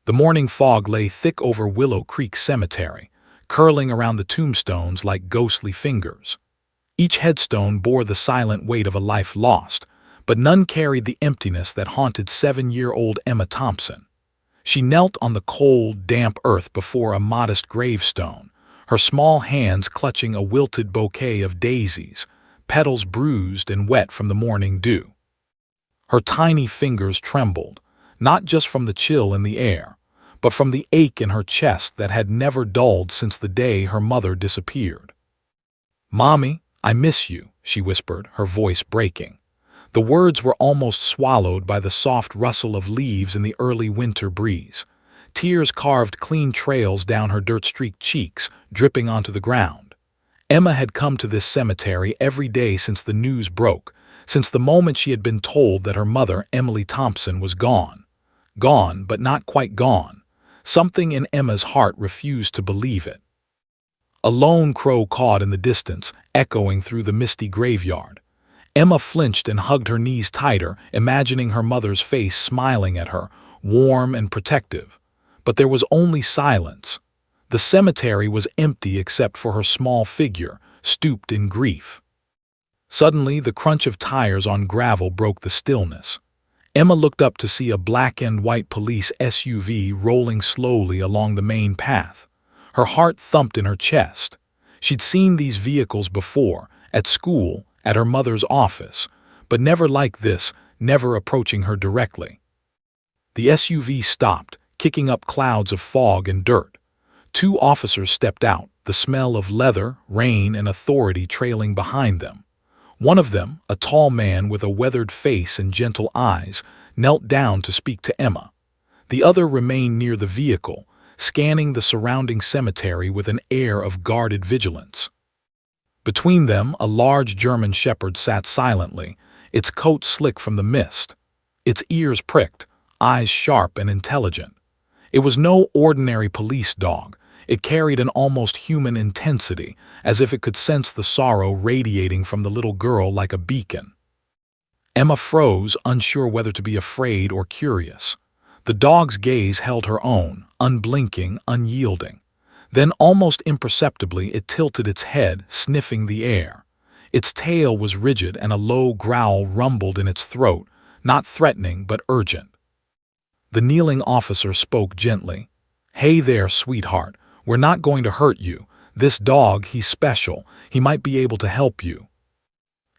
The morning fog lay thick over Willow Creek Cemetery, curling around the tombstones like ghostly fingers. Each headstone bore the silent weight of a life lost, but none carried the emptiness that haunted 7-year-old Emma Thompson. She knelt on the cold, damp earth before a modest gravestone, her small hands clutching a wilted bouquet of daisies, petals bruised and wet from the morning dew. Her tiny fingers trembled, not just from the chill in the air, but from the ache in her chest that had never dulled since the day her mother disappeared. "Mommy, I miss you," she whispered, her voice breaking. The words were almost swallowed by the soft rustle of leaves in the early winter breeze. Tears carved clean trails down her dirt-streaked cheeks, dripping onto the ground. Emma had come to this cemetery every day since the news broke, since the moment she had been told that her mother, Emily Thompson, was gone. Gone, but not quite gone. Something in Emma's heart refused to believe it. A lone crow cawed in the distance, echoing through the misty graveyard. Emma flinched and hugged her knees tighter, imagining her mother's face smiling at her, warm and protective. But there was only silence. The cemetery was empty except for her small figure, stooped in grief. Suddenly, the crunch of tires on gravel broke the stillness. Emma looked up to see a black and white police SUV rolling slowly along the main path. Her heart thumped in her chest. She'd seen these vehicles before, at school, at her mother's office, but never like this, never approaching her directly. The SUV stopped, kicking up clouds of fog and dirt. 2 officers stepped out, the smell of leather, rain, and authority trailing behind them. One of them, a tall man with a weathered face and gentle eyes, knelt down to speak to Emma. The other remained near the vehicle, scanning the surrounding cemetery with an air of guarded vigilance. Between them, a large German shepherd sat silently, its coat slick from the mist, its ears pricked, eyes sharp and intelligent. It was no ordinary police dog. It carried an almost human intensity, as if it could sense the sorrow radiating from the little girl like a beacon. Emma froze, unsure whether to be afraid or curious. The dog's gaze held her own, unblinking, unyielding. Then, almost imperceptibly, it tilted its head, sniffing the air. Its tail was rigid and a low growl rumbled in its throat, not threatening but urgent. The kneeling officer spoke gently. "Hey there, sweetheart. We're not going to hurt you. This dog, he's special. He might be able to help you."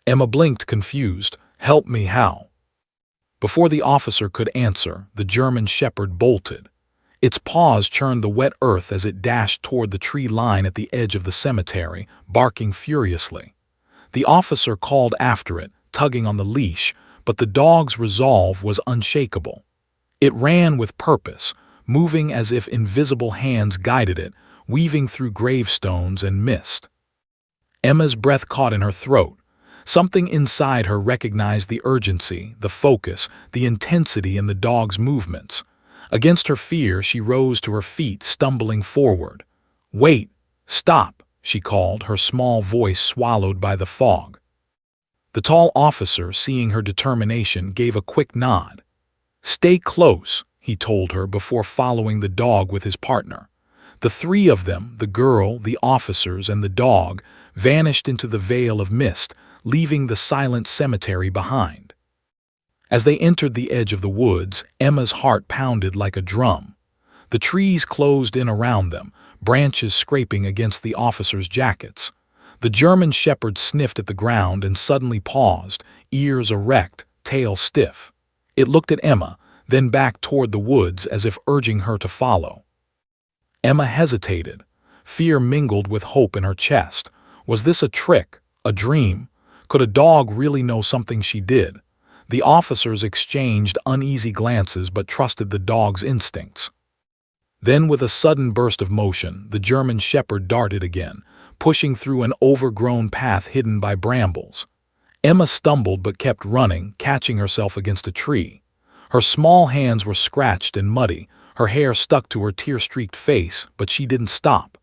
Emma blinked, confused. "Help me how?" Before the officer could answer, the German shepherd bolted. Its paws churned the wet earth as it dashed toward the tree line at the edge of the cemetery, barking furiously. The officer called after it, tugging on the leash, but the dog's resolve was unshakable. It ran with purpose, moving as if invisible hands guided it, weaving through gravestones and mist. Emma's breath caught in her throat. Something inside her recognized the urgency, the focus, the intensity in the dog's movements. Against her fear, she rose to her feet, stumbling forward. "Wait! Stop!" she called, her small voice swallowed by the fog. The tall officer, seeing her determination, gave a quick nod. "Stay close," he told her before following the dog with his partner. The 3 of them, the girl, the officers, and the dog, vanished into the veil of mist, leaving the silent cemetery behind. As they entered the edge of the woods, Emma's heart pounded like a drum. The trees closed in around them, branches scraping against the officers' jackets. The German shepherd sniffed at the ground and suddenly paused, ears erect, tail stiff. It looked at Emma, then back toward the woods as if urging her to follow. Emma hesitated. Fear mingled with hope in her chest. Was this a trick, a dream? Could a dog really know something she did? The officers exchanged uneasy glances but trusted the dog's instincts. Then, with a sudden burst of motion, the German shepherd darted again, pushing through an overgrown path hidden by brambles. Emma stumbled but kept running, catching herself against a tree. Her small hands were scratched and muddy, her hair stuck to her tear-streaked face, but she didn't stop.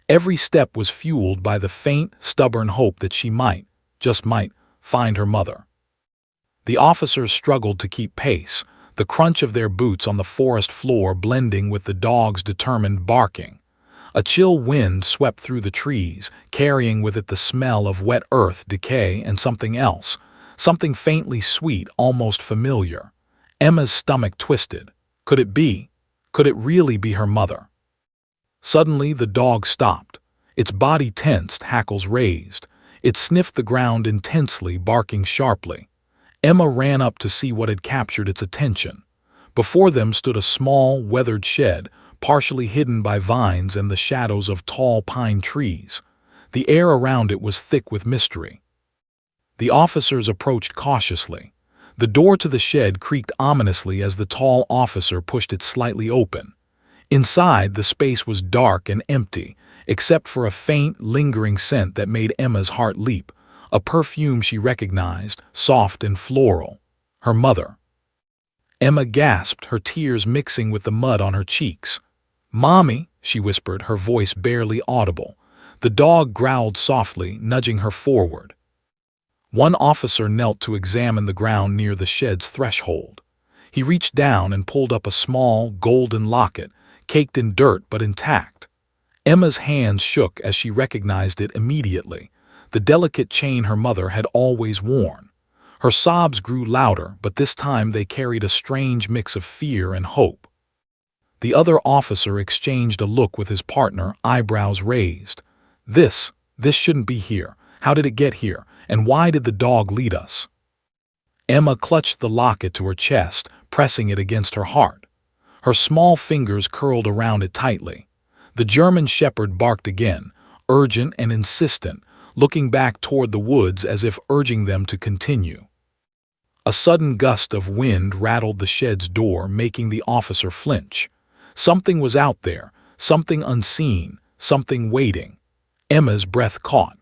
Every step was fueled by the faint, stubborn hope that she might, just might, find her mother. The officers struggled to keep pace. the crunch of their boots on the forest floor blending with the dog's determined barking. A chill wind swept through the trees, carrying with it the smell of wet earth, decay, and something else, something faintly sweet, almost familiar. Emma's stomach twisted. Could it be? Could it really be her mother? Suddenly the dog stopped. Its body tensed, hackles raised. It sniffed the ground intensely, barking sharply. Emma ran up to see what had captured its attention. Before them stood a small, weathered shed, partially hidden by vines and the shadows of tall pine trees. The air around it was thick with mystery. The officers approached cautiously. The door to the shed creaked ominously as the tall officer pushed it slightly open. Inside, the space was dark and empty, except for a faint, lingering scent that made Emma's heart leap, a perfume she recognized, soft and floral. Her mother. Emma gasped, her tears mixing with the mud on her cheeks. "Mommy," she whispered, her voice barely audible. The dog growled softly, nudging her forward. One officer knelt to examine the ground near the shed's threshold. He reached down and pulled up a small, golden locket, caked in dirt but intact. Emma's hands shook as she recognized it immediately, the delicate chain her mother had always worn. Her sobs grew louder, but this time they carried a strange mix of fear and hope. The other officer exchanged a look with his partner, eyebrows raised. This shouldn't be here. How did it get here? And why did the dog lead us?" Emma clutched the locket to her chest, pressing it against her heart. Her small fingers curled around it tightly. The German shepherd barked again, urgent and insistent, looking back toward the woods as if urging them to continue. A sudden gust of wind rattled the shed's door, making the officer flinch. Something was out there, something unseen, something waiting. Emma's breath caught.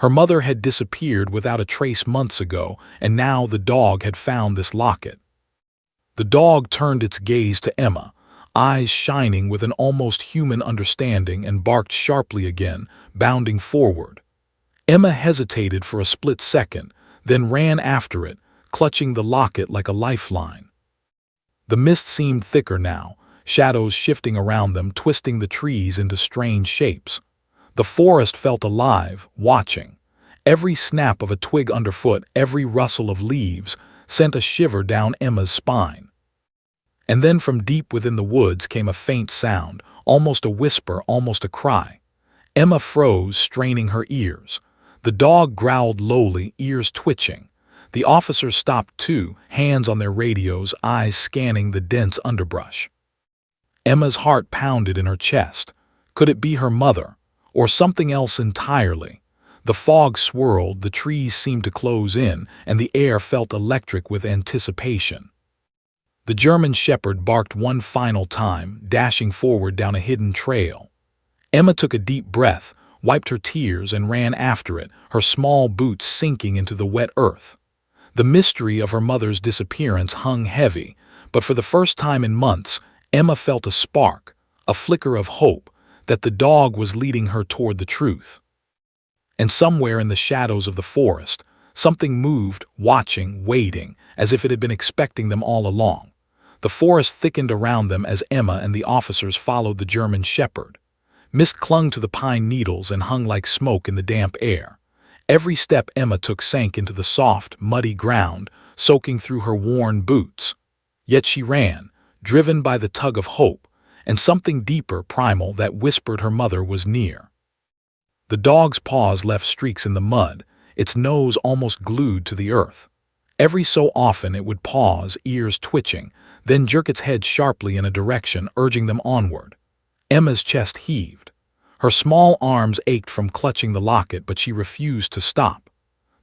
Her mother had disappeared without a trace months ago, and now the dog had found this locket. The dog turned its gaze to Emma, eyes shining with an almost human understanding, and barked sharply again, bounding forward. Emma hesitated for a split second, then ran after it, clutching the locket like a lifeline. The mist seemed thicker now, shadows shifting around them, twisting the trees into strange shapes. The forest felt alive, watching. Every snap of a twig underfoot, every rustle of leaves, sent a shiver down Emma's spine. And then from deep within the woods came a faint sound, almost a whisper, almost a cry. Emma froze, straining her ears. The dog growled lowly, ears twitching. The officers stopped too, hands on their radios, eyes scanning the dense underbrush. Emma's heart pounded in her chest. Could it be her mother? Or something else entirely? The fog swirled, the trees seemed to close in, and the air felt electric with anticipation. The German shepherd barked one final time, dashing forward down a hidden trail. Emma took a deep breath, wiped her tears, and ran after it, her small boots sinking into the wet earth. The mystery of her mother's disappearance hung heavy, but for the first time in months, Emma felt a spark, a flicker of hope, that the dog was leading her toward the truth. And somewhere in the shadows of the forest, something moved, watching, waiting, as if it had been expecting them all along. The forest thickened around them as Emma and the officers followed the German shepherd. Mist clung to the pine needles and hung like smoke in the damp air. Every step Emma took sank into the soft, muddy ground, soaking through her worn boots. Yet she ran, driven by the tug of hope, and something deeper, primal, that whispered her mother was near. The dog's paws left streaks in the mud, its nose almost glued to the earth. Every so often it would pause, ears twitching, then jerk its head sharply in a direction, urging them onward. Emma's chest heaved. Her small arms ached from clutching the locket, but she refused to stop.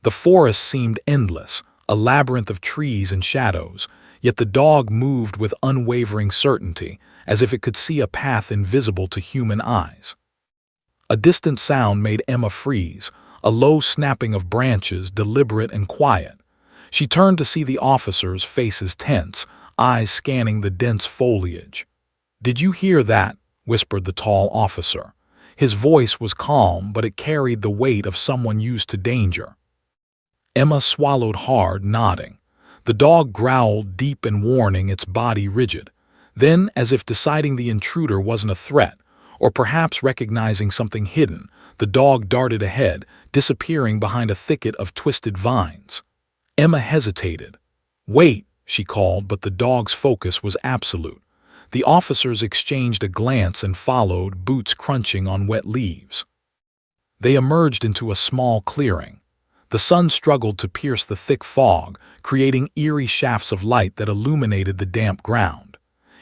The forest seemed endless, a labyrinth of trees and shadows, yet the dog moved with unwavering certainty, as if it could see a path invisible to human eyes. A distant sound made Emma freeze, a low snapping of branches, deliberate and quiet. She turned to see the officers, faces tense, eyes scanning the dense foliage. "Did you hear that?" whispered the tall officer. His voice was calm, but it carried the weight of someone used to danger. Emma swallowed hard, nodding. The dog growled, deep and warning, its body rigid. Then, as if deciding the intruder wasn't a threat, or perhaps recognizing something hidden, the dog darted ahead, disappearing behind a thicket of twisted vines. Emma hesitated. "Wait," she called, but the dog's focus was absolute. The officers exchanged a glance and followed, boots crunching on wet leaves. They emerged into a small clearing. The sun struggled to pierce the thick fog, creating eerie shafts of light that illuminated the damp ground.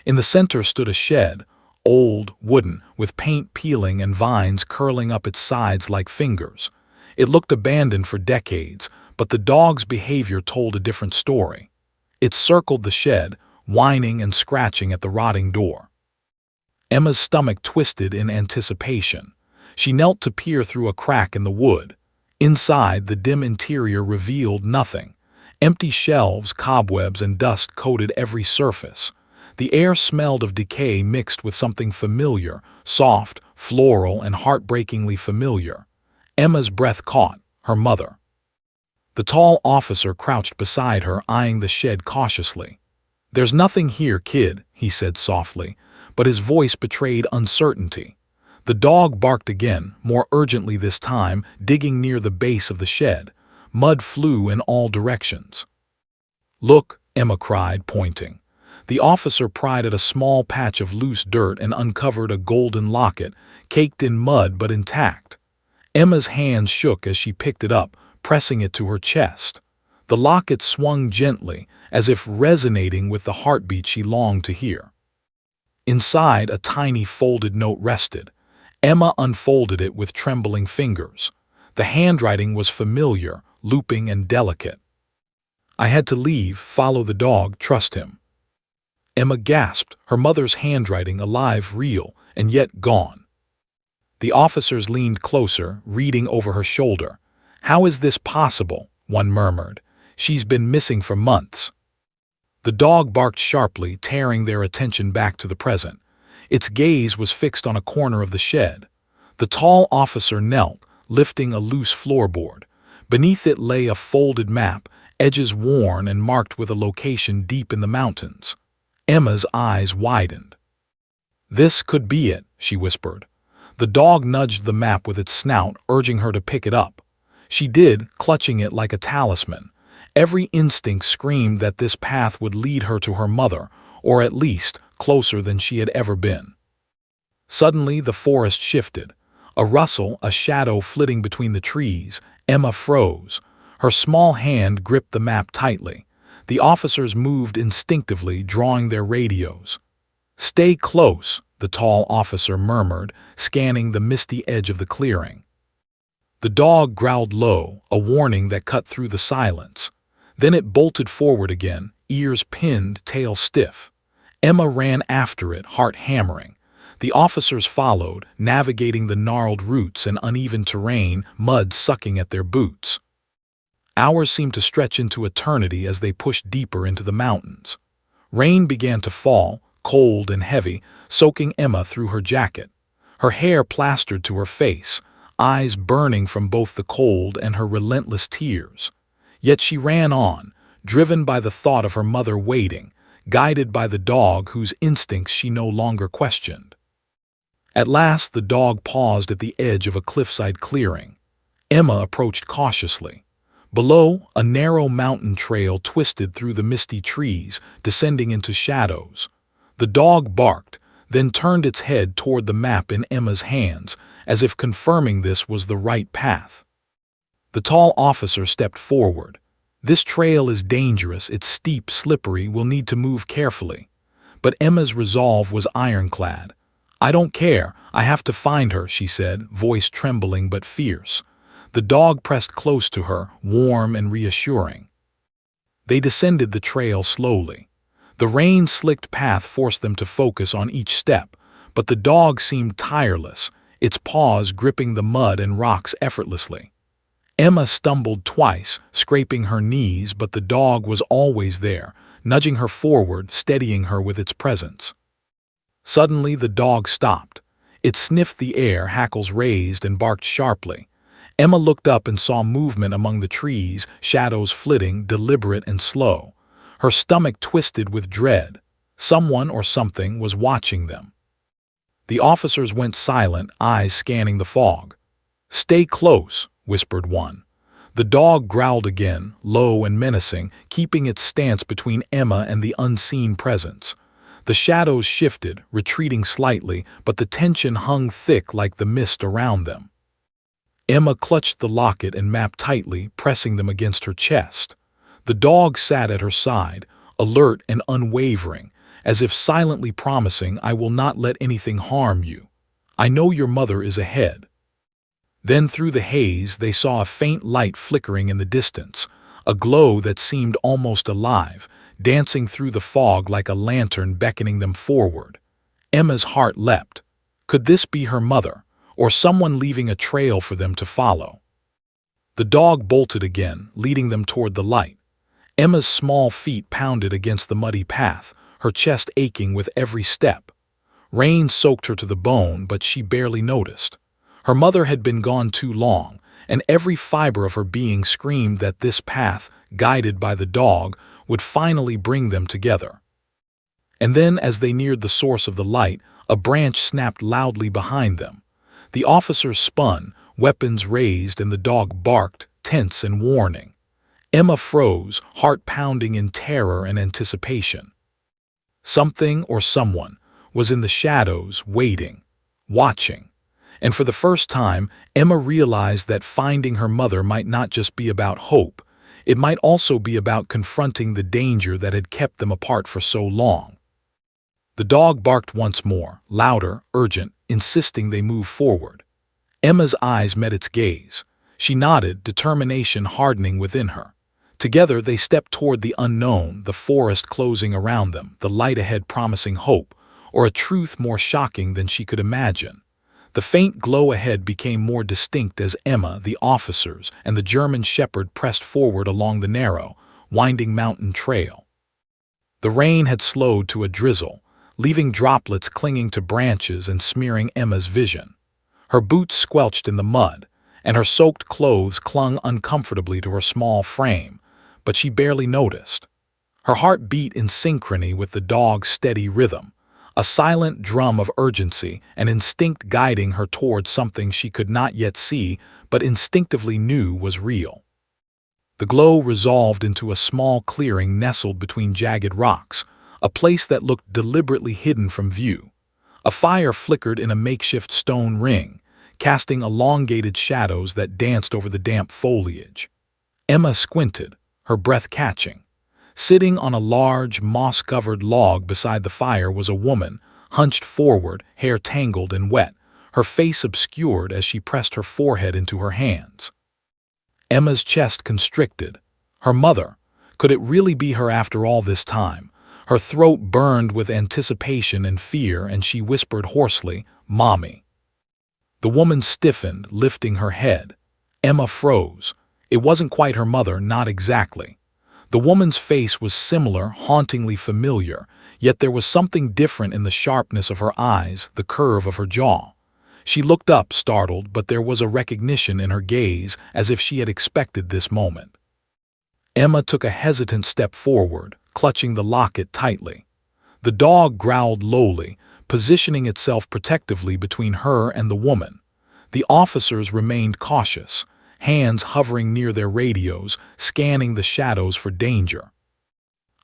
In the center stood a shed, old, wooden, with paint peeling and vines curling up its sides like fingers. It looked abandoned for decades, but the dog's behavior told a different story. It circled the shed, whining and scratching at the rotting door. Emma's stomach twisted in anticipation. She knelt to peer through a crack in the wood. Inside, the dim interior revealed nothing. Empty shelves, cobwebs, and dust coated every surface. The air smelled of decay mixed with something familiar, soft, floral, and heartbreakingly familiar. Emma's breath caught, her mother. The tall officer crouched beside her, eyeing the shed cautiously. "There's nothing here, kid," he said softly, but his voice betrayed uncertainty. The dog barked again, more urgently this time, digging near the base of the shed. Mud flew in all directions. "Look," Emma cried, pointing. The officer pried at a small patch of loose dirt and uncovered a golden locket, caked in mud but intact. Emma's hands shook as she picked it up, pressing it to her chest. The locket swung gently, as if resonating with the heartbeat she longed to hear. Inside, a tiny folded note rested. Emma unfolded it with trembling fingers. The handwriting was familiar, looping and delicate. "I had to leave, follow the dog, trust him." Emma gasped, her mother's handwriting alive, real, and yet gone. The officers leaned closer, reading over her shoulder. "How is this possible?" one murmured. "She's been missing for months." The dog barked sharply, tearing their attention back to the present. Its gaze was fixed on a corner of the shed. The tall officer knelt, lifting a loose floorboard. Beneath it lay a folded map, edges worn and marked with a location deep in the mountains. Emma's eyes widened. "This could be it," she whispered. The dog nudged the map with its snout, urging her to pick it up. She did, clutching it like a talisman. Every instinct screamed that this path would lead her to her mother, or at least closer than she had ever been. Suddenly, the forest shifted. A rustle, a shadow flitting between the trees. Emma froze. Her small hand gripped the map tightly. The officers moved instinctively, drawing their radios. "Stay close," the tall officer murmured, scanning the misty edge of the clearing. The dog growled low, a warning that cut through the silence. Then it bolted forward again, ears pinned, tail stiff. Emma ran after it, heart hammering. The officers followed, navigating the gnarled roots and uneven terrain, mud sucking at their boots. Hours seemed to stretch into eternity as they pushed deeper into the mountains. Rain began to fall, cold and heavy, soaking Emma through her jacket. Her hair plastered to her face, eyes burning from both the cold and her relentless tears. Yet she ran on, driven by the thought of her mother waiting, guided by the dog whose instincts she no longer questioned. At last the dog paused at the edge of a cliffside clearing. Emma approached cautiously. Below, a narrow mountain trail twisted through the misty trees, descending into shadows. The dog barked, then turned its head toward the map in Emma's hands, as if confirming this was the right path. The tall officer stepped forward. "This trail is dangerous, it's steep, slippery, we'll need to move carefully." But Emma's resolve was ironclad. "I don't care, I have to find her," she said, voice trembling but fierce. The dog pressed close to her, warm and reassuring. They descended the trail slowly. The rain-slicked path forced them to focus on each step, but the dog seemed tireless, its paws gripping the mud and rocks effortlessly. Emma stumbled twice, scraping her knees, but the dog was always there, nudging her forward, steadying her with its presence. Suddenly the dog stopped. It sniffed the air, hackles raised, and barked sharply. Emma looked up and saw movement among the trees, shadows flitting, deliberate and slow. her stomach twisted with dread. Someone or something was watching them. The officers went silent, eyes scanning the fog. "Stay close," whispered one. The dog growled again, low and menacing, keeping its stance between Emma and the unseen presence. The shadows shifted, retreating slightly, but the tension hung thick like the mist around them. Emma clutched the locket and map tightly, pressing them against her chest. The dog sat at her side, alert and unwavering, as if silently promising, "I will not let anything harm you. I know your mother is ahead." Then through the haze they saw a faint light flickering in the distance, a glow that seemed almost alive, dancing through the fog like a lantern beckoning them forward. Emma's heart leapt. Could this be her mother, or someone leaving a trail for them to follow? The dog bolted again, leading them toward the light. Emma's small feet pounded against the muddy path, her chest aching with every step. Rain soaked her to the bone, but she barely noticed. Her mother had been gone too long, and every fiber of her being screamed that this path, guided by the dog, would finally bring them together. And then, as they neared the source of the light, a branch snapped loudly behind them. The officers spun, weapons raised, and the dog barked, tense and warning. Emma froze, heart pounding in terror and anticipation. Something or someone was in the shadows, waiting, watching. And for the first time, Emma realized that finding her mother might not just be about hope, it might also be about confronting the danger that had kept them apart for so long. The dog barked once more, louder, urgent, insisting they move forward. Emma's eyes met its gaze. She nodded, determination hardening within her. Together they stepped toward the unknown, the forest closing around them, the light ahead promising hope, or a truth more shocking than she could imagine. The faint glow ahead became more distinct as Emma, the officers, and the German shepherd pressed forward along the narrow, winding mountain trail. The rain had slowed to a drizzle, leaving droplets clinging to branches and smearing Emma's vision. Her boots squelched in the mud, and her soaked clothes clung uncomfortably to her small frame, but she barely noticed. Her heart beat in synchrony with the dog's steady rhythm, a silent drum of urgency, an instinct guiding her toward something she could not yet see but instinctively knew was real. The glow resolved into a small clearing nestled between jagged rocks, a place that looked deliberately hidden from view. A fire flickered in a makeshift stone ring, casting elongated shadows that danced over the damp foliage. Emma squinted, her breath catching. Sitting on a large, moss-covered log beside the fire was a woman, hunched forward, hair tangled and wet, her face obscured as she pressed her forehead into her hands. Emma's chest constricted. Her mother. Could it really be her after all this time? Her throat burned with anticipation and fear, and she whispered hoarsely, "Mommy." The woman stiffened, lifting her head. Emma froze. It wasn't quite her mother, not exactly. The woman's face was similar, hauntingly familiar, yet there was something different in the sharpness of her eyes, the curve of her jaw. She looked up, startled, but there was a recognition in her gaze, as if she had expected this moment. Emma took a hesitant step forward, clutching the locket tightly. The dog growled lowly, positioning itself protectively between her and the woman. The officers remained cautious, hands hovering near their radios, scanning the shadows for danger.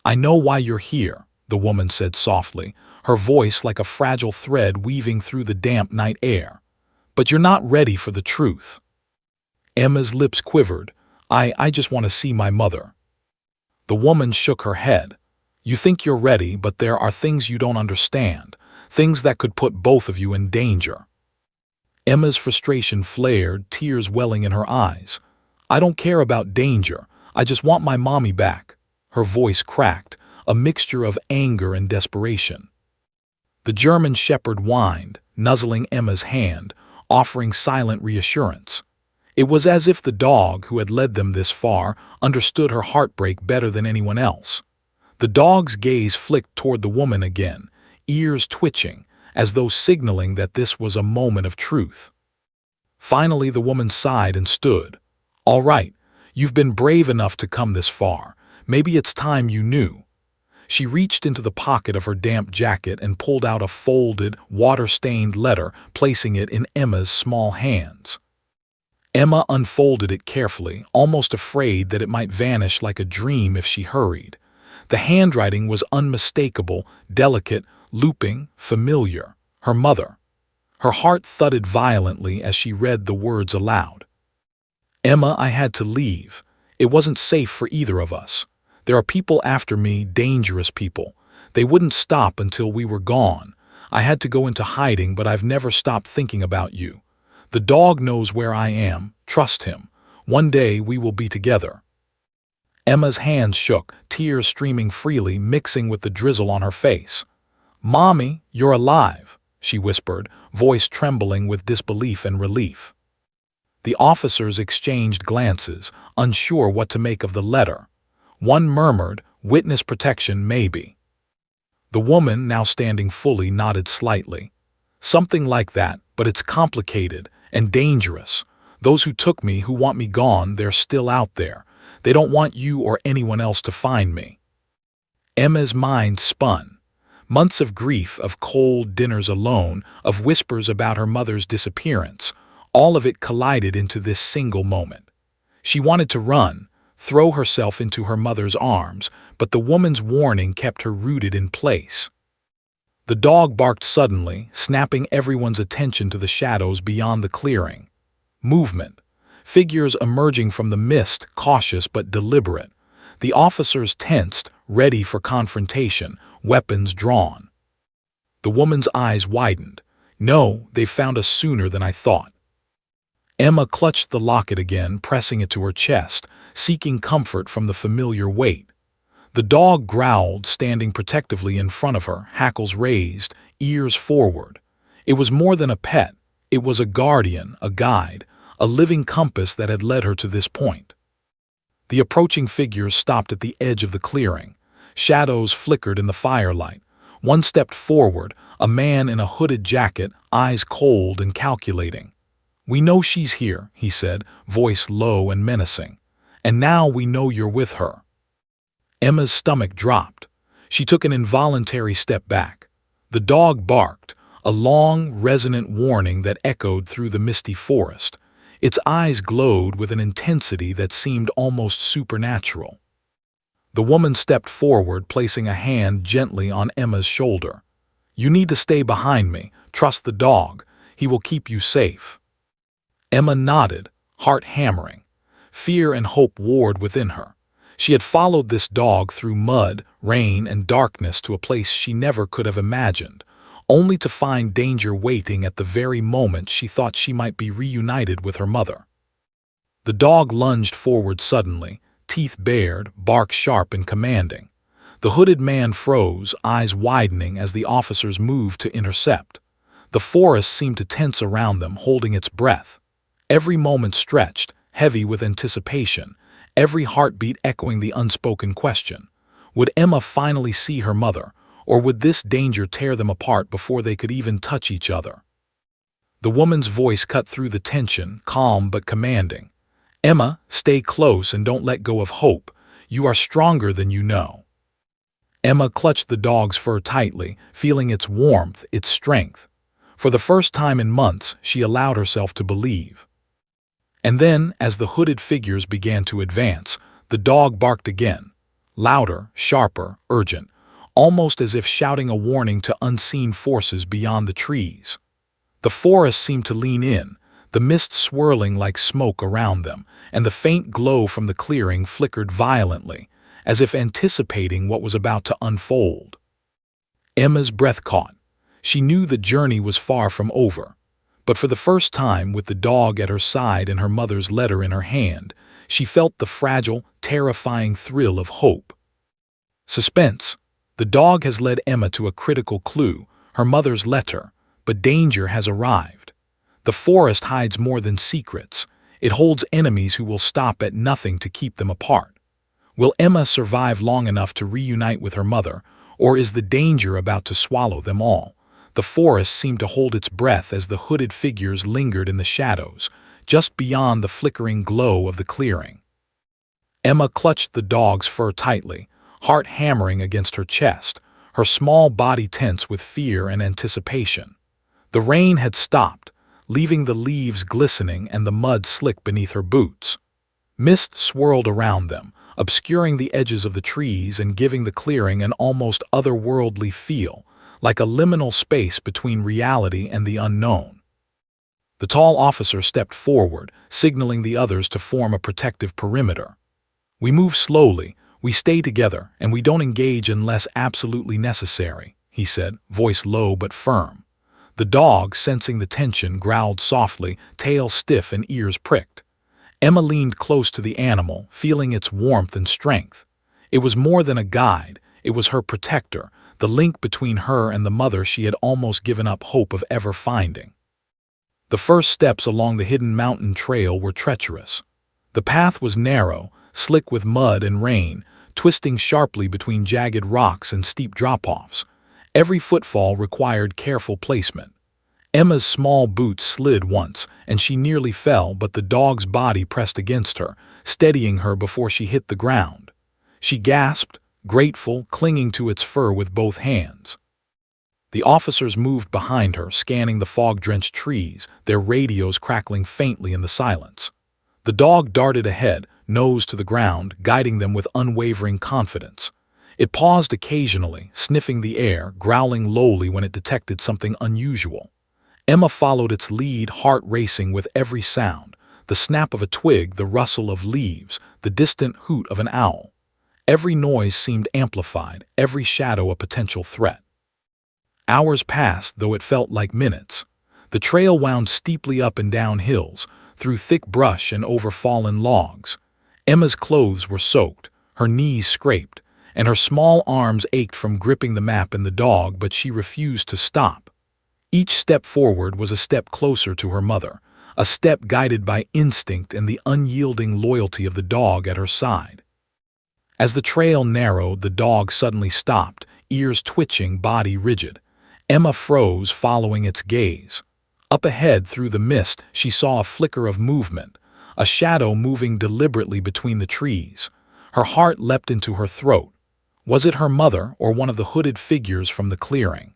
"I know why you're here," the woman said softly, her voice like a fragile thread weaving through the damp night air. "But you're not ready for the truth." Emma's lips quivered. I just want to see my mother." The woman shook her head. "You think you're ready, but there are things you don't understand, things that could put both of you in danger." Emma's frustration flared, tears welling in her eyes. "I don't care about danger. I just want my mommy back." Her voice cracked, a mixture of anger and desperation. The German shepherd whined, nuzzling Emma's hand, offering silent reassurance. It was as if the dog who had led them this far understood her heartbreak better than anyone else. The dog's gaze flicked toward the woman again, ears twitching, as though signaling that this was a moment of truth. Finally, the woman sighed and stood. "All right, you've been brave enough to come this far. Maybe it's time you knew. She reached into the pocket of her damp jacket and pulled out a folded, water-stained letter, placing it in Emma's small hands. Emma unfolded it carefully, almost afraid that it might vanish like a dream if she hurried. The handwriting was unmistakable, delicate, looping, familiar. Her mother. Her heart thudded violently as she read the words aloud. Emma, I had to leave. It wasn't safe for either of us. There are people after me, dangerous people. They wouldn't stop until we were gone. I had to go into hiding, but I've never stopped thinking about you. The dog knows where I am. Trust him. One day we will be together. Emma's hands shook, tears streaming freely, mixing with the drizzle on her face. Mommy, you're alive, she whispered, voice trembling with disbelief and relief. The officers exchanged glances, unsure what to make of the letter. One murmured, witness protection maybe. The woman, now standing fully, nodded slightly. Something like that, but it's complicated and dangerous. Those who took me, who want me gone, they're still out there. They don't want you or anyone else to find me. Emma's mind spun. Months of grief, of cold dinners alone, of whispers about her mother's disappearance, all of it collided into this single moment. She wanted to run, throw herself into her mother's arms, but the woman's warning kept her rooted in place. The dog barked suddenly, snapping everyone's attention to the shadows beyond the clearing. Movement. Figures emerging from the mist, cautious but deliberate. The officers tensed, ready for confrontation, weapons drawn. The woman's eyes widened. No, they found us sooner than I thought. Emma clutched the locket again, pressing it to her chest, seeking comfort from the familiar weight. The dog growled, standing protectively in front of her, hackles raised, ears forward. It was more than a pet. It was a guardian, a guide, a living compass that had led her to this point. The approaching figures stopped at the edge of the clearing. Shadows flickered in the firelight. One stepped forward, a man in a hooded jacket, eyes cold and calculating. We know she's here, he said, voice low and menacing. And now we know you're with her. Emma's stomach dropped. She took an involuntary step back. The dog barked, a long, resonant warning that echoed through the misty forest. Its eyes glowed with an intensity that seemed almost supernatural. The woman stepped forward, placing a hand gently on Emma's shoulder. You need to stay behind me. Trust the dog. He will keep you safe. Emma nodded, heart hammering. Fear and hope warred within her. She had followed this dog through mud, rain, and darkness to a place she never could have imagined, only to find danger waiting at the very moment she thought she might be reunited with her mother. The dog lunged forward suddenly, teeth bared, bark sharp and commanding. The hooded man froze, eyes widening as the officers moved to intercept. The forest seemed to tense around them, holding its breath. Every moment stretched, heavy with anticipation, every heartbeat echoing the unspoken question. Would Emma finally see her mother, or would this danger tear them apart before they could even touch each other? The woman's voice cut through the tension, calm but commanding. Emma, stay close and don't let go of hope. You are stronger than you know. Emma clutched the dog's fur tightly, feeling its warmth, its strength. For the first time in months, she allowed herself to believe. And then, as the hooded figures began to advance, the dog barked again, louder, sharper, urgent, almost as if shouting a warning to unseen forces beyond the trees. The forest seemed to lean in, the mist swirling like smoke around them, and the faint glow from the clearing flickered violently, as if anticipating what was about to unfold. Emma's breath caught. She knew the journey was far from over. But for the first time, with the dog at her side and her mother's letter in her hand, she felt the fragile, terrifying thrill of hope. Suspense. The dog has led Emma to a critical clue, her mother's letter, but danger has arrived. The forest hides more than secrets. It holds enemies who will stop at nothing to keep them apart. Will Emma survive long enough to reunite with her mother, or is the danger about to swallow them all? The forest seemed to hold its breath as the hooded figures lingered in the shadows, just beyond the flickering glow of the clearing. Emma clutched the dog's fur tightly, heart hammering against her chest, her small body tense with fear and anticipation. The rain had stopped, leaving the leaves glistening and the mud slick beneath her boots. Mist swirled around them, obscuring the edges of the trees and giving the clearing an almost otherworldly feel, like a liminal space between reality and the unknown. The tall officer stepped forward, signaling the others to form a protective perimeter. "We move slowly, we stay together, and we don't engage unless absolutely necessary," he said, voice low but firm. The dog, sensing the tension, growled softly, tail stiff and ears pricked. Emma leaned close to the animal, feeling its warmth and strength. It was more than a guide, it was her protector, the link between her and the mother she had almost given up hope of ever finding. The first steps along the hidden mountain trail were treacherous. The path was narrow, slick with mud and rain, twisting sharply between jagged rocks and steep drop-offs. Every footfall required careful placement. Emma's small boots slid once, and she nearly fell, but the dog's body pressed against her, steadying her before she hit the ground. She gasped, grateful, clinging to its fur with both hands. The officers moved behind her, scanning the fog-drenched trees, their radios crackling faintly in the silence. The dog darted ahead, nose to the ground, guiding them with unwavering confidence. It paused occasionally, sniffing the air, growling lowly when it detected something unusual. Emma followed its lead, heart racing with every sound, the snap of a twig, the rustle of leaves, the distant hoot of an owl. Every noise seemed amplified, every shadow a potential threat. Hours passed, though it felt like minutes. The trail wound steeply up and down hills, through thick brush and over fallen logs. Emma's clothes were soaked, her knees scraped, and her small arms ached from gripping the map and the dog, but she refused to stop. Each step forward was a step closer to her mother, a step guided by instinct and the unyielding loyalty of the dog at her side. As the trail narrowed, the dog suddenly stopped, ears twitching, body rigid. Emma froze, following its gaze. Up ahead, through the mist, she saw a flicker of movement, a shadow moving deliberately between the trees. Her heart leapt into her throat. Was it her mother or one of the hooded figures from the clearing?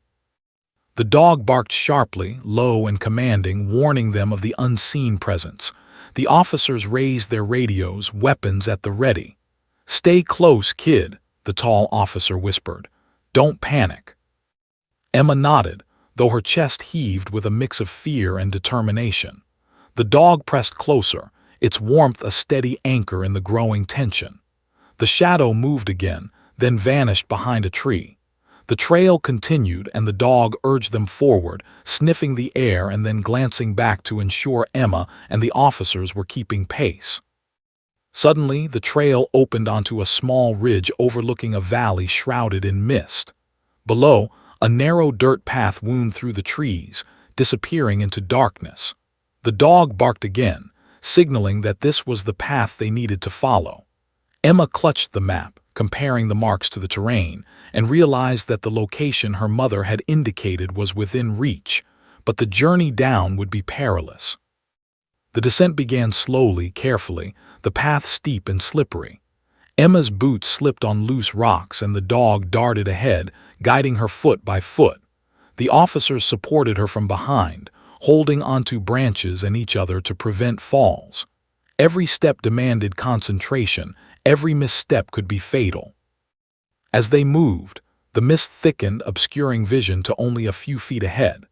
The dog barked sharply, low and commanding, warning them of the unseen presence. The officers raised their radios, weapons at the ready. "Stay close, kid," the tall officer whispered. "Don't panic." Emma nodded, though her chest heaved with a mix of fear and determination. The dog pressed closer, its warmth a steady anchor in the growing tension. The shadow moved again, then vanished behind a tree. The trail continued, and the dog urged them forward, sniffing the air and then glancing back to ensure Emma and the officers were keeping pace. Suddenly, the trail opened onto a small ridge overlooking a valley shrouded in mist. Below, a narrow dirt path wound through the trees, disappearing into darkness. The dog barked again, signaling that this was the path they needed to follow. Emma clutched the map, comparing the marks to the terrain, and realized that the location her mother had indicated was within reach, but the journey down would be perilous. The descent began slowly, carefully, the path steep and slippery. Emma's boots slipped on loose rocks and the dog darted ahead, guiding her foot by foot. The officers supported her from behind, holding onto branches and each other to prevent falls. Every step demanded concentration, every misstep could be fatal. As they moved, the mist thickened, obscuring vision to only a few feet ahead.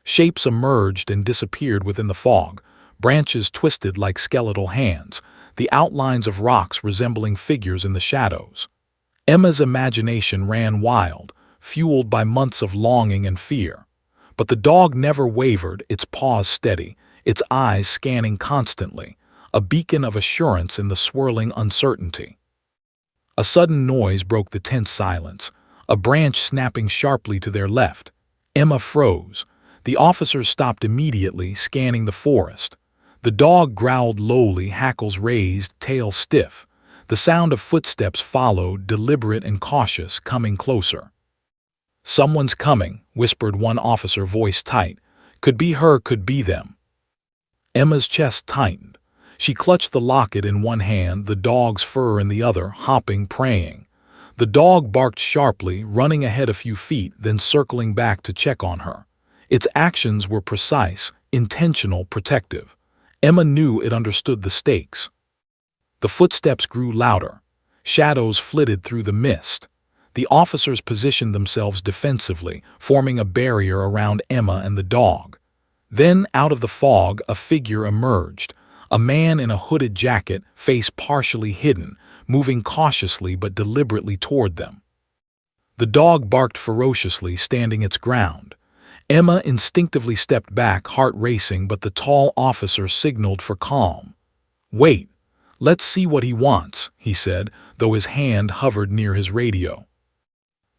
Shapes emerged and disappeared within the fog, branches twisted like skeletal hands, the outlines of rocks resembling figures in the shadows. Emma's imagination ran wild, fueled by months of longing and fear. But the dog never wavered, its paws steady, its eyes scanning constantly, a beacon of assurance in the swirling uncertainty. A sudden noise broke the tense silence, a branch snapping sharply to their left. Emma froze. The officers stopped immediately, scanning the forest. The dog growled lowly, hackles raised, tail stiff. The sound of footsteps followed, deliberate and cautious, coming closer. "Someone's coming," whispered one officer, voice tight. "Could be her, could be them." Emma's chest tightened. She clutched the locket in one hand, the dog's fur in the other, hopping, praying. The dog barked sharply, running ahead a few feet, then circling back to check on her. Its actions were precise, intentional, protective. Emma knew it understood the stakes. The footsteps grew louder. Shadows flitted through the mist. The officers positioned themselves defensively, forming a barrier around Emma and the dog. Then, out of the fog, a figure emerged. A man in a hooded jacket, face partially hidden, moving cautiously but deliberately toward them. The dog barked ferociously, standing its ground. Emma instinctively stepped back, heart racing, but the tall officer signaled for calm. "Wait, let's see what he wants," he said, though his hand hovered near his radio.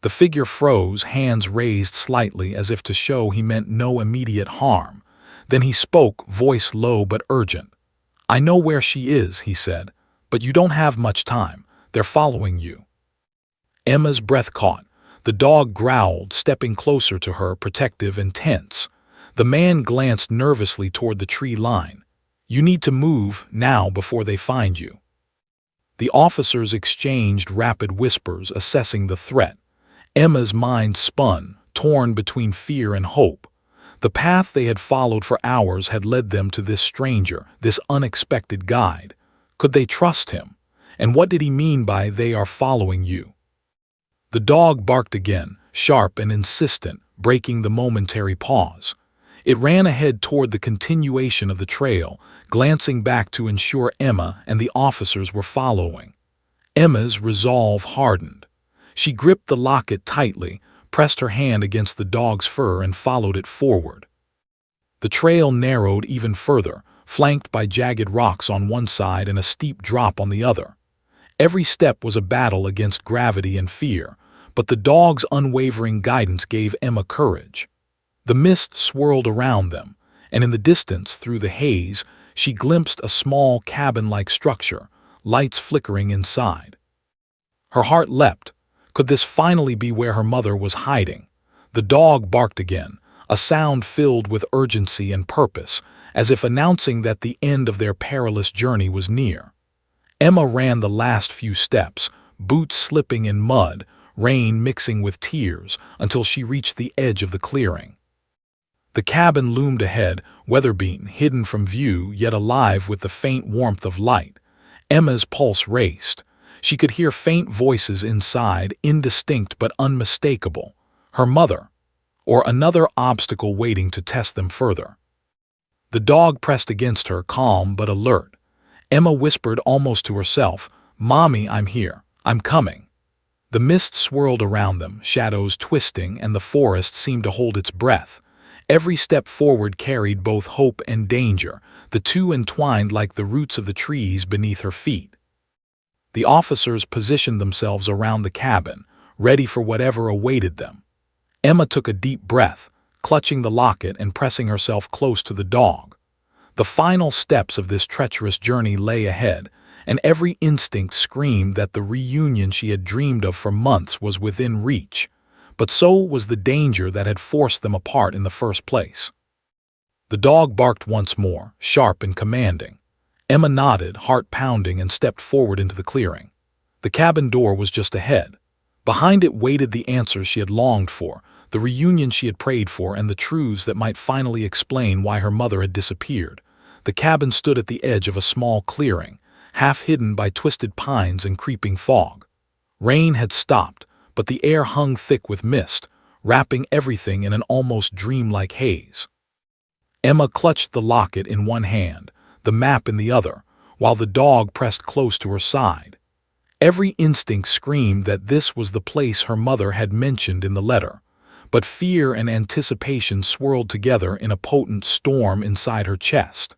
The figure froze, hands raised slightly as if to show he meant no immediate harm. Then he spoke, voice low but urgent. "I know where she is," he said, "but you don't have much time. They're following you." Emma's breath caught. The dog growled, stepping closer to her, protective and tense. The man glanced nervously toward the tree line. "You need to move now before they find you." The officers exchanged rapid whispers, assessing the threat. Emma's mind spun, torn between fear and hope. The path they had followed for hours had led them to this stranger, this unexpected guide. Could they trust him? And what did he mean by "they are following you"? The dog barked again, sharp and insistent, breaking the momentary pause. It ran ahead toward the continuation of the trail, glancing back to ensure Emma and the officers were following. Emma's resolve hardened. She gripped the locket tightly, pressed her hand against the dog's fur, and followed it forward. The trail narrowed even further, flanked by jagged rocks on one side and a steep drop on the other. Every step was a battle against gravity and fear, but the dog's unwavering guidance gave Emma courage. The mist swirled around them, and in the distance, through the haze, she glimpsed a small cabin-like structure, lights flickering inside. Her heart leapt. Could this finally be where her mother was hiding? The dog barked again, a sound filled with urgency and purpose, as if announcing that the end of their perilous journey was near. Emma ran the last few steps, boots slipping in mud, rain mixing with tears, until she reached the edge of the clearing. The cabin loomed ahead, weather-beaten, hidden from view, yet alive with the faint warmth of light. Emma's pulse raced. She could hear faint voices inside, indistinct but unmistakable. Her mother, or another obstacle waiting to test them further. The dog pressed against her, calm but alert. Emma whispered almost to herself, "Mommy, I'm here. I'm coming." The mist swirled around them, shadows twisting, and the forest seemed to hold its breath. Every step forward carried both hope and danger, the two entwined like the roots of the trees beneath her feet. The officers positioned themselves around the cabin, ready for whatever awaited them. Emma took a deep breath, clutching the locket and pressing herself close to the dog. The final steps of this treacherous journey lay ahead, and every instinct screamed that the reunion she had dreamed of for months was within reach. But so was the danger that had forced them apart in the first place. The dog barked once more, sharp and commanding. Emma nodded, heart pounding, and stepped forward into the clearing. The cabin door was just ahead. Behind it waited the answers she had longed for, the reunion she had prayed for, and the truths that might finally explain why her mother had disappeared. The cabin stood at the edge of a small clearing, half hidden by twisted pines and creeping fog. Rain had stopped, but the air hung thick with mist, wrapping everything in an almost dreamlike haze. Emma clutched the locket in one hand, the map in the other, while the dog pressed close to her side. Every instinct screamed that this was the place her mother had mentioned in the letter, but fear and anticipation swirled together in a potent storm inside her chest.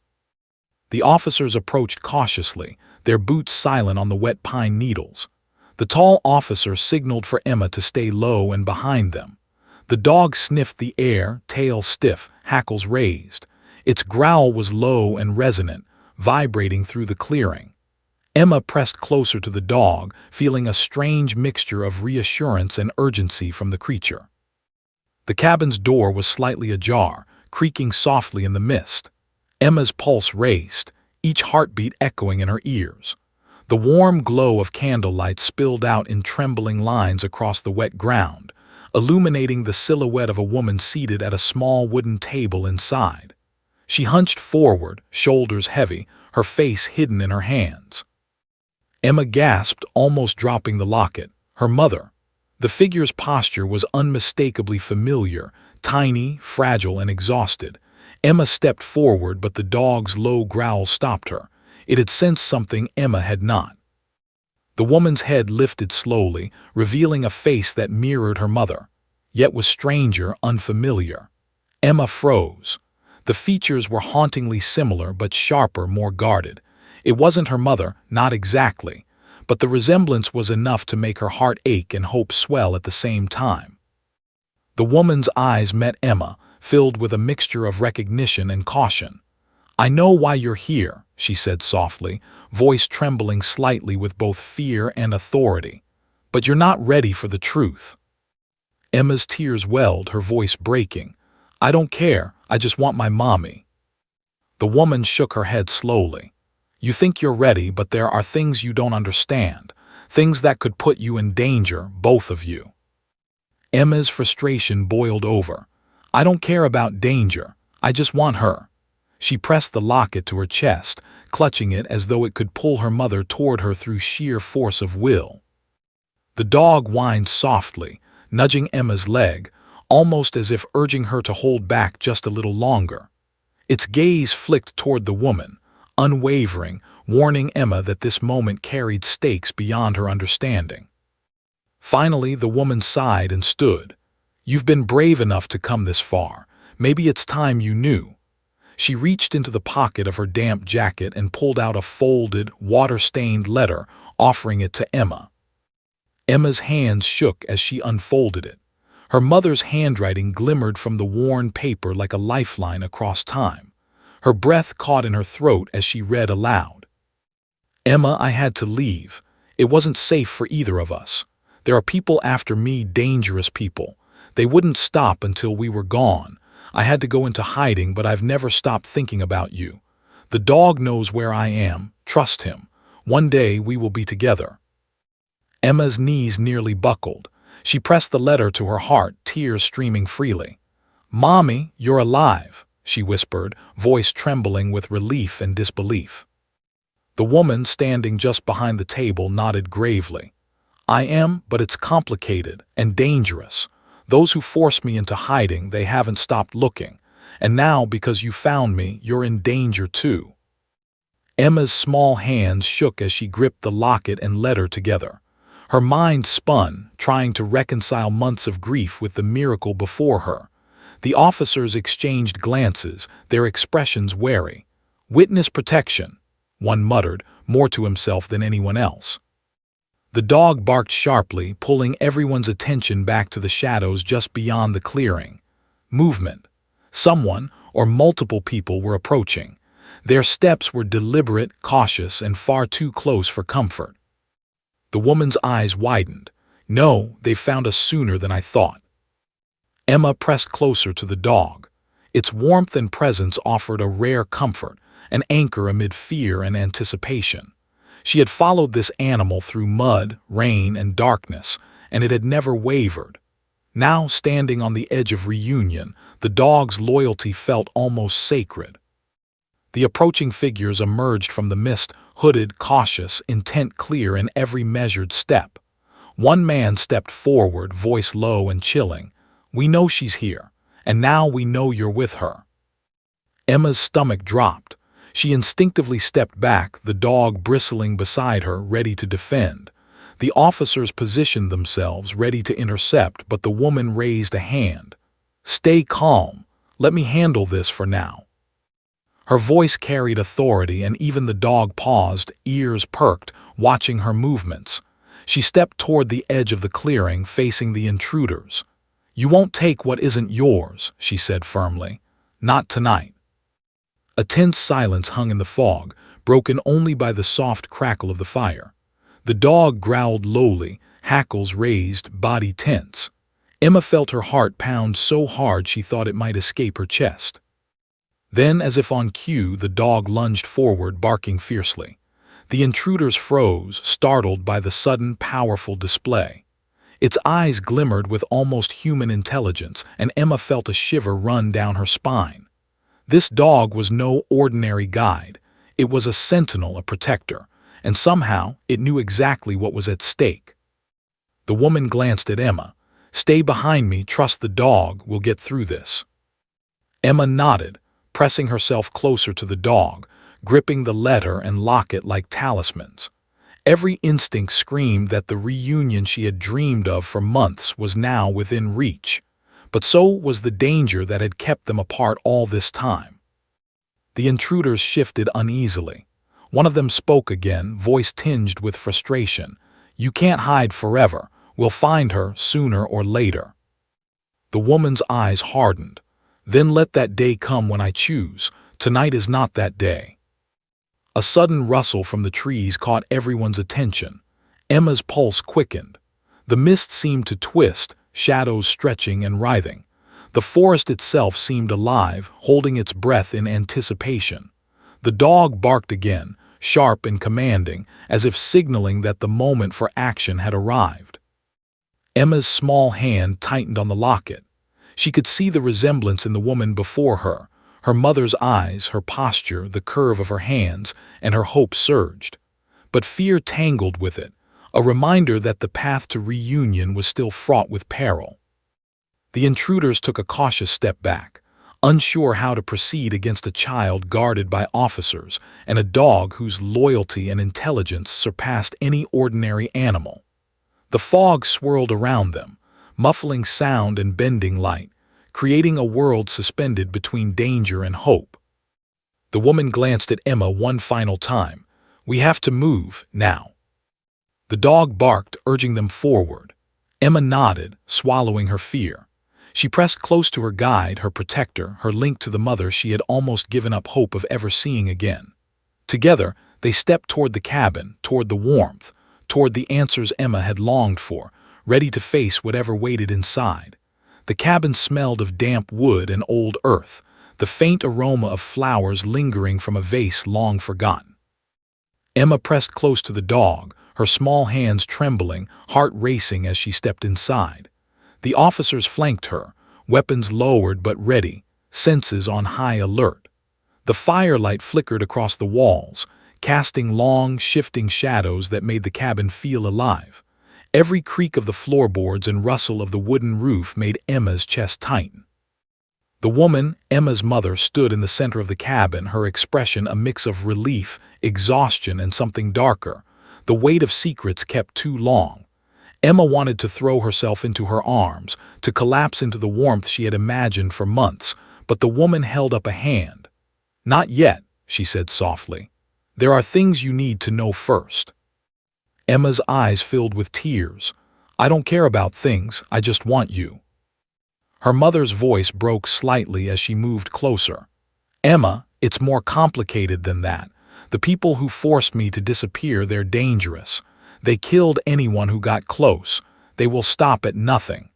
The officers approached cautiously, their boots silent on the wet pine needles. The tall officer signaled for Emma to stay low and behind them. The dog sniffed the air, tail stiff, hackles raised. Its growl was low and resonant, vibrating through the clearing. Emma pressed closer to the dog, feeling a strange mixture of reassurance and urgency from the creature. The cabin's door was slightly ajar, creaking softly in the mist. Emma's pulse raced, each heartbeat echoing in her ears. The warm glow of candlelight spilled out in trembling lines across the wet ground, illuminating the silhouette of a woman seated at a small wooden table inside. She hunched forward, shoulders heavy, her face hidden in her hands. Emma gasped, almost dropping the locket. Her mother. The figure's posture was unmistakably familiar, tiny, fragile, and exhausted. Emma stepped forward, but the dog's low growl stopped her. It had sensed something Emma had not. The woman's head lifted slowly, revealing a face that mirrored her mother, yet was stranger, unfamiliar. Emma froze. The features were hauntingly similar, but sharper, more guarded. It wasn't her mother, not exactly, but the resemblance was enough to make her heart ache and hope swell at the same time. The woman's eyes met Emma, filled with a mixture of recognition and caution. "I know why you're here," she said softly, voice trembling slightly with both fear and authority. "But you're not ready for the truth." Emma's tears welled, her voice breaking. "I don't care, I just want my mommy." The woman shook her head slowly. "You think you're ready, but there are things you don't understand, things that could put you in danger, both of you." Emma's frustration boiled over. "I don't care about danger, I just want her." She pressed the locket to her chest, clutching it as though it could pull her mother toward her through sheer force of will. The dog whined softly, nudging Emma's leg, almost as if urging her to hold back just a little longer. Its gaze flicked toward the woman, unwavering, warning Emma that this moment carried stakes beyond her understanding. Finally, the woman sighed and stood. "You've been brave enough to come this far. Maybe it's time you knew." She reached into the pocket of her damp jacket and pulled out a folded, water-stained letter, offering it to Emma. Emma's hands shook as she unfolded it. Her mother's handwriting glimmered from the worn paper like a lifeline across time. Her breath caught in her throat as she read aloud. "Emma, I had to leave. It wasn't safe for either of us. There are people after me, dangerous people. They wouldn't stop until we were gone. I had to go into hiding, but I've never stopped thinking about you. The dog knows where I am. Trust him. One day we will be together." Emma's knees nearly buckled. She pressed the letter to her heart, tears streaming freely. "Mommy, you're alive," she whispered, voice trembling with relief and disbelief. The woman, standing just behind the table, nodded gravely. "I am, but it's complicated and dangerous. Those who forced me into hiding, they haven't stopped looking. And now, because you found me, you're in danger too." Emma's small hands shook as she gripped the locket and letter together. Her mind spun, trying to reconcile months of grief with the miracle before her. The officers exchanged glances, their expressions wary. "Witness protection," one muttered, more to himself than anyone else. The dog barked sharply, pulling everyone's attention back to the shadows just beyond the clearing. Movement. Someone, or multiple people, were approaching. Their steps were deliberate, cautious, and far too close for comfort. The woman's eyes widened. "No, they found us sooner than I thought." Emma pressed closer to the dog. Its warmth and presence offered a rare comfort, an anchor amid fear and anticipation. She had followed this animal through mud, rain, and darkness, and it had never wavered. Now, standing on the edge of reunion, the dog's loyalty felt almost sacred. The approaching figures emerged from the mist, hooded, cautious, intent clear in every measured step. One man stepped forward, voice low and chilling. "We know she's here, and now we know you're with her." Emma's stomach dropped. She instinctively stepped back, the dog bristling beside her, ready to defend. The officers positioned themselves, ready to intercept, but the woman raised a hand. "Stay calm. Let me handle this for now." Her voice carried authority, and even the dog paused, ears perked, watching her movements. She stepped toward the edge of the clearing, facing the intruders. "You won't take what isn't yours," she said firmly. "Not tonight." A tense silence hung in the fog, broken only by the soft crackle of the fire. The dog growled lowly, hackles raised, body tense. Emma felt her heart pound so hard she thought it might escape her chest. Then, as if on cue, the dog lunged forward, barking fiercely. The intruders froze, startled by the sudden, powerful display. Its eyes glimmered with almost human intelligence, and Emma felt a shiver run down her spine. This dog was no ordinary guide. It was a sentinel, a protector, and somehow it knew exactly what was at stake. The woman glanced at Emma. "Stay behind me, trust the dog, we'll get through this." Emma nodded, pressing herself closer to the dog, gripping the letter and locket like talismans. Every instinct screamed that the reunion she had dreamed of for months was now within reach. But so was the danger that had kept them apart all this time. The intruders shifted uneasily. One of them spoke again, voice tinged with frustration. "You can't hide forever. We'll find her sooner or later." The woman's eyes hardened. "Then let that day come when I choose. Tonight is not that day." A sudden rustle from the trees caught everyone's attention. Emma's pulse quickened. The mist seemed to twist, shadows stretching and writhing. The forest itself seemed alive, holding its breath in anticipation. The dog barked again, sharp and commanding, as if signaling that the moment for action had arrived. Emma's small hand tightened on the locket. She could see the resemblance in the woman before her mother's eyes, her posture, the curve of her hands, and her hope surged. But fear tangled with it, a reminder that the path to reunion was still fraught with peril. The intruders took a cautious step back, unsure how to proceed against a child guarded by officers and a dog whose loyalty and intelligence surpassed any ordinary animal. The fog swirled around them, muffling sound and bending light, creating a world suspended between danger and hope. The woman glanced at Emma one final time. "We have to move, now." The dog barked, urging them forward. Emma nodded, swallowing her fear. She pressed close to her guide, her protector, her link to the mother she had almost given up hope of ever seeing again. Together, they stepped toward the cabin, toward the warmth, toward the answers Emma had longed for, ready to face whatever waited inside. The cabin smelled of damp wood and old earth, the faint aroma of flowers lingering from a vase long forgotten. Emma pressed close to the dog, her small hands trembling, heart racing as she stepped inside. The officers flanked her, weapons lowered but ready, senses on high alert. The firelight flickered across the walls, casting long, shifting shadows that made the cabin feel alive. Every creak of the floorboards and rustle of the wooden roof made Emma's chest tighten. The woman, Emma's mother, stood in the center of the cabin, her expression a mix of relief, exhaustion, and something darker. The weight of secrets kept too long. Emma wanted to throw herself into her arms, to collapse into the warmth she had imagined for months, but the woman held up a hand. "Not yet," she said softly. "There are things you need to know first." Emma's eyes filled with tears. "I don't care about things, I just want you." Her mother's voice broke slightly as she moved closer. "Emma, it's more complicated than that. The people who forced me to disappear, they're dangerous. They killed anyone who got close. They will stop at nothing."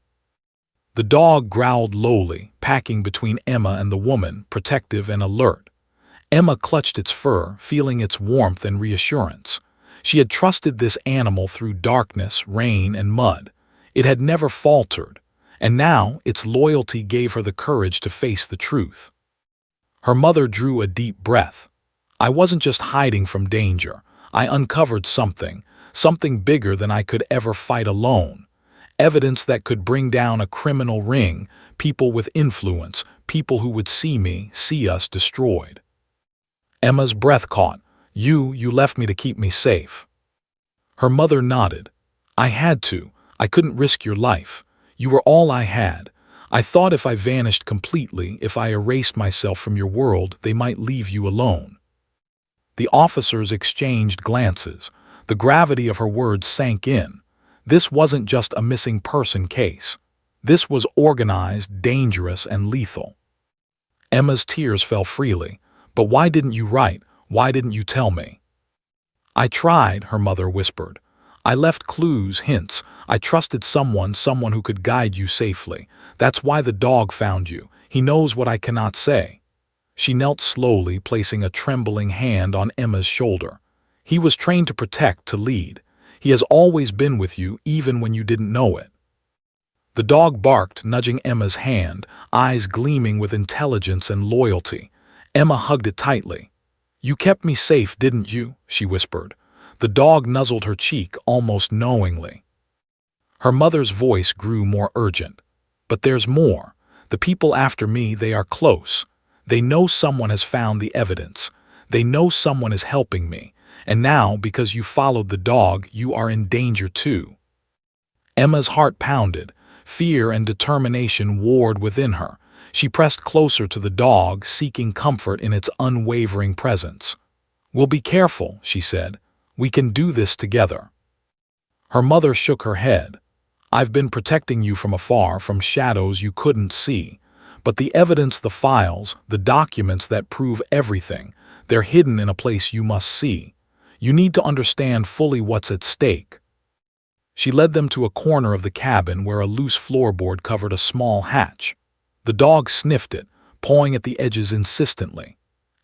The dog growled lowly, packing between Emma and the woman, protective and alert. Emma clutched its fur, feeling its warmth and reassurance. She had trusted this animal through darkness, rain, and mud. It had never faltered, and now its loyalty gave her the courage to face the truth. Her mother drew a deep breath. "I wasn't just hiding from danger. I uncovered something bigger than I could ever fight alone. Evidence that could bring down a criminal ring, people with influence, people who would see us destroyed." Emma's breath caught. You left me to keep me safe." Her mother nodded. "I had to. I couldn't risk your life. You were all I had. I thought if I vanished completely, if I erased myself from your world, they might leave you alone." The officers exchanged glances. The gravity of her words sank in. This wasn't just a missing person case. This was organized, dangerous, and lethal. Emma's tears fell freely. "But why didn't you write? Why didn't you tell me?" "I tried," her mother whispered. "I left clues, hints. I trusted someone who could guide you safely. That's why the dog found you. He knows what I cannot say." She knelt slowly, placing a trembling hand on Emma's shoulder. He was trained to protect, to lead. He has always been with you, even when you didn't know it. The dog barked, nudging Emma's hand, eyes gleaming with intelligence and loyalty. Emma hugged it tightly. "You kept me safe, didn't you?" she whispered. The dog nuzzled her cheek almost knowingly. Her mother's voice grew more urgent. "But there's more. The people after me, they are close. They know someone has found the evidence. They know someone is helping me. And now, because you followed the dog, you are in danger too." Emma's heart pounded. Fear and determination warred within her. She pressed closer to the dog, seeking comfort in its unwavering presence. "We'll be careful," she said. "We can do this together." Her mother shook her head. "I've been protecting you from afar, from shadows you couldn't see. But the evidence, the files, the documents that prove everything, they're hidden in a place you must see. You need to understand fully what's at stake." She led them to a corner of the cabin where a loose floorboard covered a small hatch. The dog sniffed it, pawing at the edges insistently.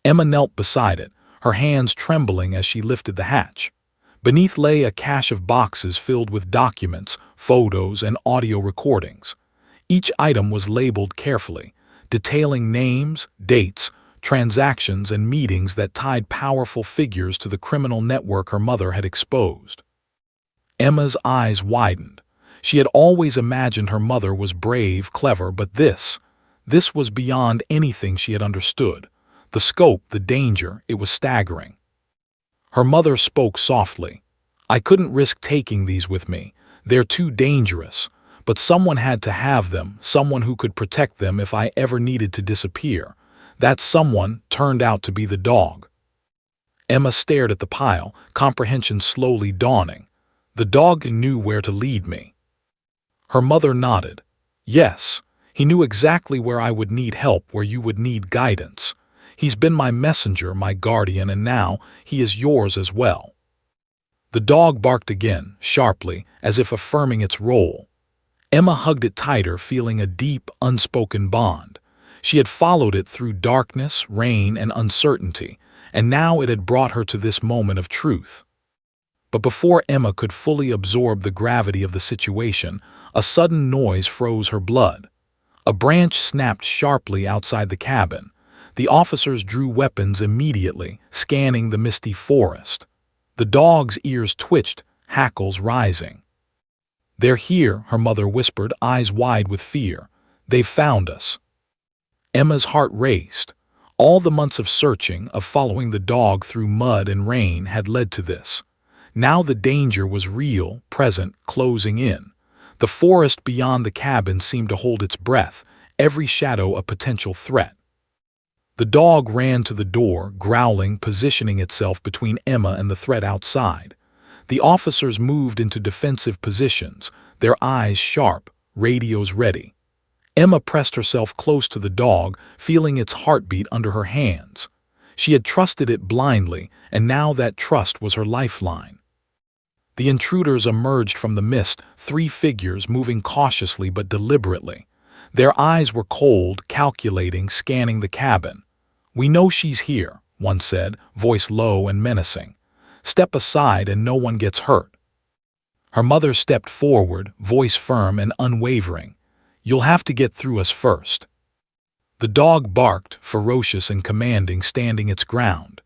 Emma knelt beside it, her hands trembling as she lifted the hatch. Beneath lay a cache of boxes filled with documents, photos, and audio recordings. Each item was labeled carefully, detailing names, dates, transactions, and meetings that tied powerful figures to the criminal network her mother had exposed. Emma's eyes widened. She had always imagined her mother was brave, clever, but this was beyond anything she had understood. The scope, the danger, it was staggering. Her mother spoke softly. "I couldn't risk taking these with me. They're too dangerous. But someone had to have them, someone who could protect them if I ever needed to disappear. That someone turned out to be the dog." Emma stared at the pile, comprehension slowly dawning. "The dog knew where to lead me." Her mother nodded. "Yes, he knew exactly where I would need help, where you would need guidance. He's been my messenger, my guardian, and now he is yours as well." The dog barked again, sharply, as if affirming its role. Emma hugged it tighter, feeling a deep, unspoken bond. She had followed it through darkness, rain, and uncertainty, and now it had brought her to this moment of truth. But before Emma could fully absorb the gravity of the situation, a sudden noise froze her blood. A branch snapped sharply outside the cabin. The officers drew weapons immediately, scanning the misty forest. The dog's ears twitched, hackles rising. "They're here," her mother whispered, eyes wide with fear. "They've found us." Emma's heart raced. All the months of searching, of following the dog through mud and rain, had led to this. Now the danger was real, present, closing in. The forest beyond the cabin seemed to hold its breath, every shadow a potential threat. The dog ran to the door, growling, positioning itself between Emma and the threat outside. The officers moved into defensive positions, their eyes sharp, radios ready. Emma pressed herself close to the dog, feeling its heartbeat under her hands. She had trusted it blindly, and now that trust was her lifeline. The intruders emerged from the mist, 3 figures moving cautiously but deliberately. Their eyes were cold, calculating, scanning the cabin. "We know she's here," one said, voice low and menacing. "Step aside and no one gets hurt." Her mother stepped forward, voice firm and unwavering. "You'll have to get through us first." The dog barked, ferocious and commanding, standing its ground.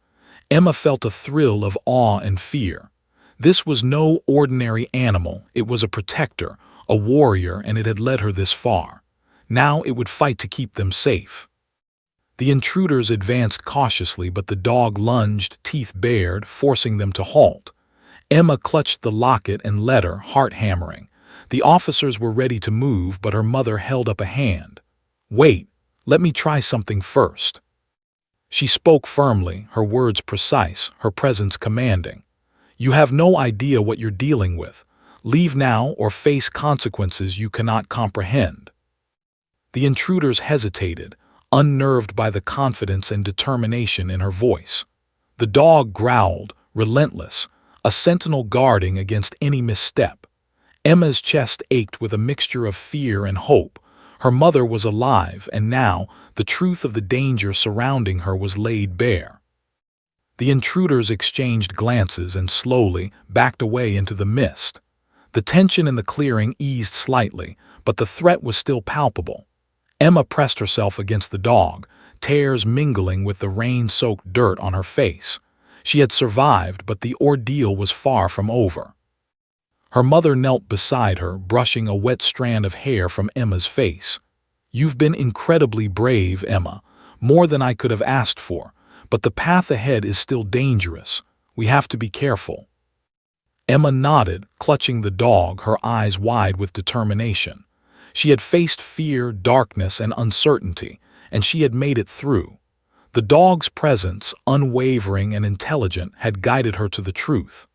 Emma felt a thrill of awe and fear. This was no ordinary animal, it was a protector, a warrior, and it had led her this far. Now it would fight to keep them safe. The intruders advanced cautiously, but the dog lunged, teeth bared, forcing them to halt. Emma clutched the locket and letter, heart hammering. The officers were ready to move, but her mother held up a hand. "Wait, let me try something first." She spoke firmly, her words precise, her presence commanding. "You have no idea what you're dealing with. Leave now or face consequences you cannot comprehend." The intruders hesitated, unnerved by the confidence and determination in her voice. The dog growled, relentless, a sentinel guarding against any misstep. Emma's chest ached with a mixture of fear and hope. Her mother was alive, and now the truth of the danger surrounding her was laid bare. The intruders exchanged glances and slowly backed away into the mist. The tension in the clearing eased slightly, but the threat was still palpable. Emma pressed herself against the dog, tears mingling with the rain-soaked dirt on her face. She had survived, but the ordeal was far from over. Her mother knelt beside her, brushing a wet strand of hair from Emma's face. "You've been incredibly brave, Emma, more than I could have asked for, but the path ahead is still dangerous. We have to be careful." Emma nodded, clutching the dog, her eyes wide with determination. She had faced fear, darkness, and uncertainty, and she had made it through. The dog's presence, unwavering and intelligent, had guided her to the truth.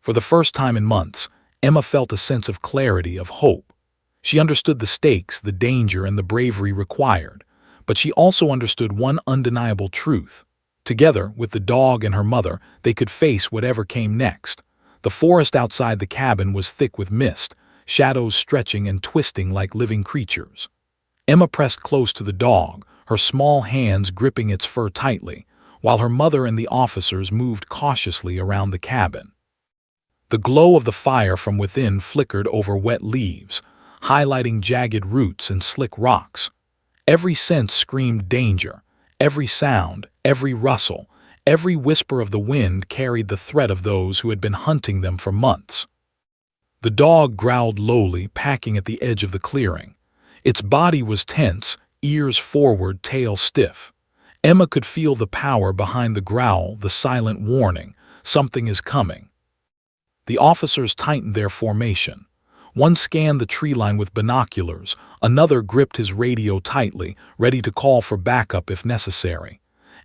For the first time in months, Emma felt a sense of clarity, of hope. She understood the stakes, the danger, and the bravery required, but she also understood one undeniable truth. Together, with the dog and her mother, they could face whatever came next. The forest outside the cabin was thick with mist, shadows stretching and twisting like living creatures. Emma pressed close to the dog, her small hands gripping its fur tightly, while her mother and the officers moved cautiously around the cabin. The glow of the fire from within flickered over wet leaves, highlighting jagged roots and slick rocks. Every sense screamed danger. Every sound, every rustle, every whisper of the wind carried the threat of those who had been hunting them for months. The dog growled lowly, packing at the edge of the clearing. Its body was tense, ears forward, tail stiff. Emma could feel the power behind the growl, the silent warning, something is coming. The officers tightened their formation. One scanned the tree line with binoculars, another gripped his radio tightly, ready to call for backup if necessary.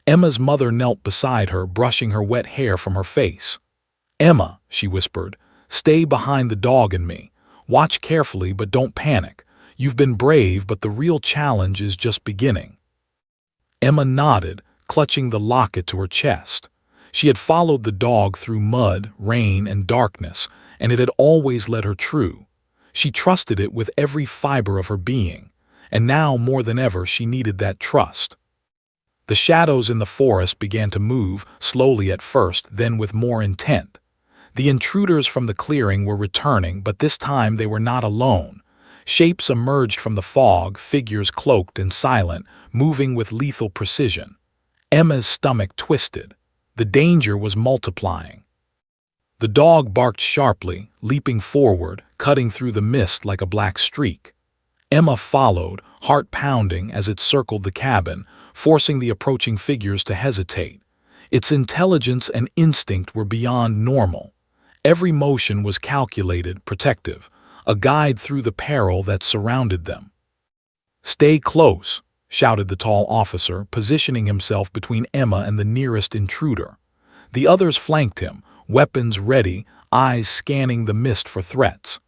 Emma's mother knelt beside her, brushing her wet hair from her face. "Emma," she whispered, "stay behind the dog and me. Watch carefully, but don't panic. You've been brave, but the real challenge is just beginning." Emma nodded, clutching the locket to her chest. She had followed the dog through mud, rain, and darkness, and it had always led her true. She trusted it with every fiber of her being, and now more than ever she needed that trust. The shadows in the forest began to move, slowly at first, then with more intent. The intruders from the clearing were returning, but this time they were not alone. Shapes emerged from the fog, figures cloaked and silent, moving with lethal precision. Emma's stomach twisted. The danger was multiplying. The dog barked sharply, leaping forward, cutting through the mist like a black streak. Emma followed, heart pounding as it circled the cabin, forcing the approaching figures to hesitate. Its intelligence and instinct were beyond normal. Every motion was calculated, protective, a guide through the peril that surrounded them. "Stay close," shouted the tall officer, positioning himself between Emma and the nearest intruder. The others flanked him, weapons ready, eyes scanning the mist for threats.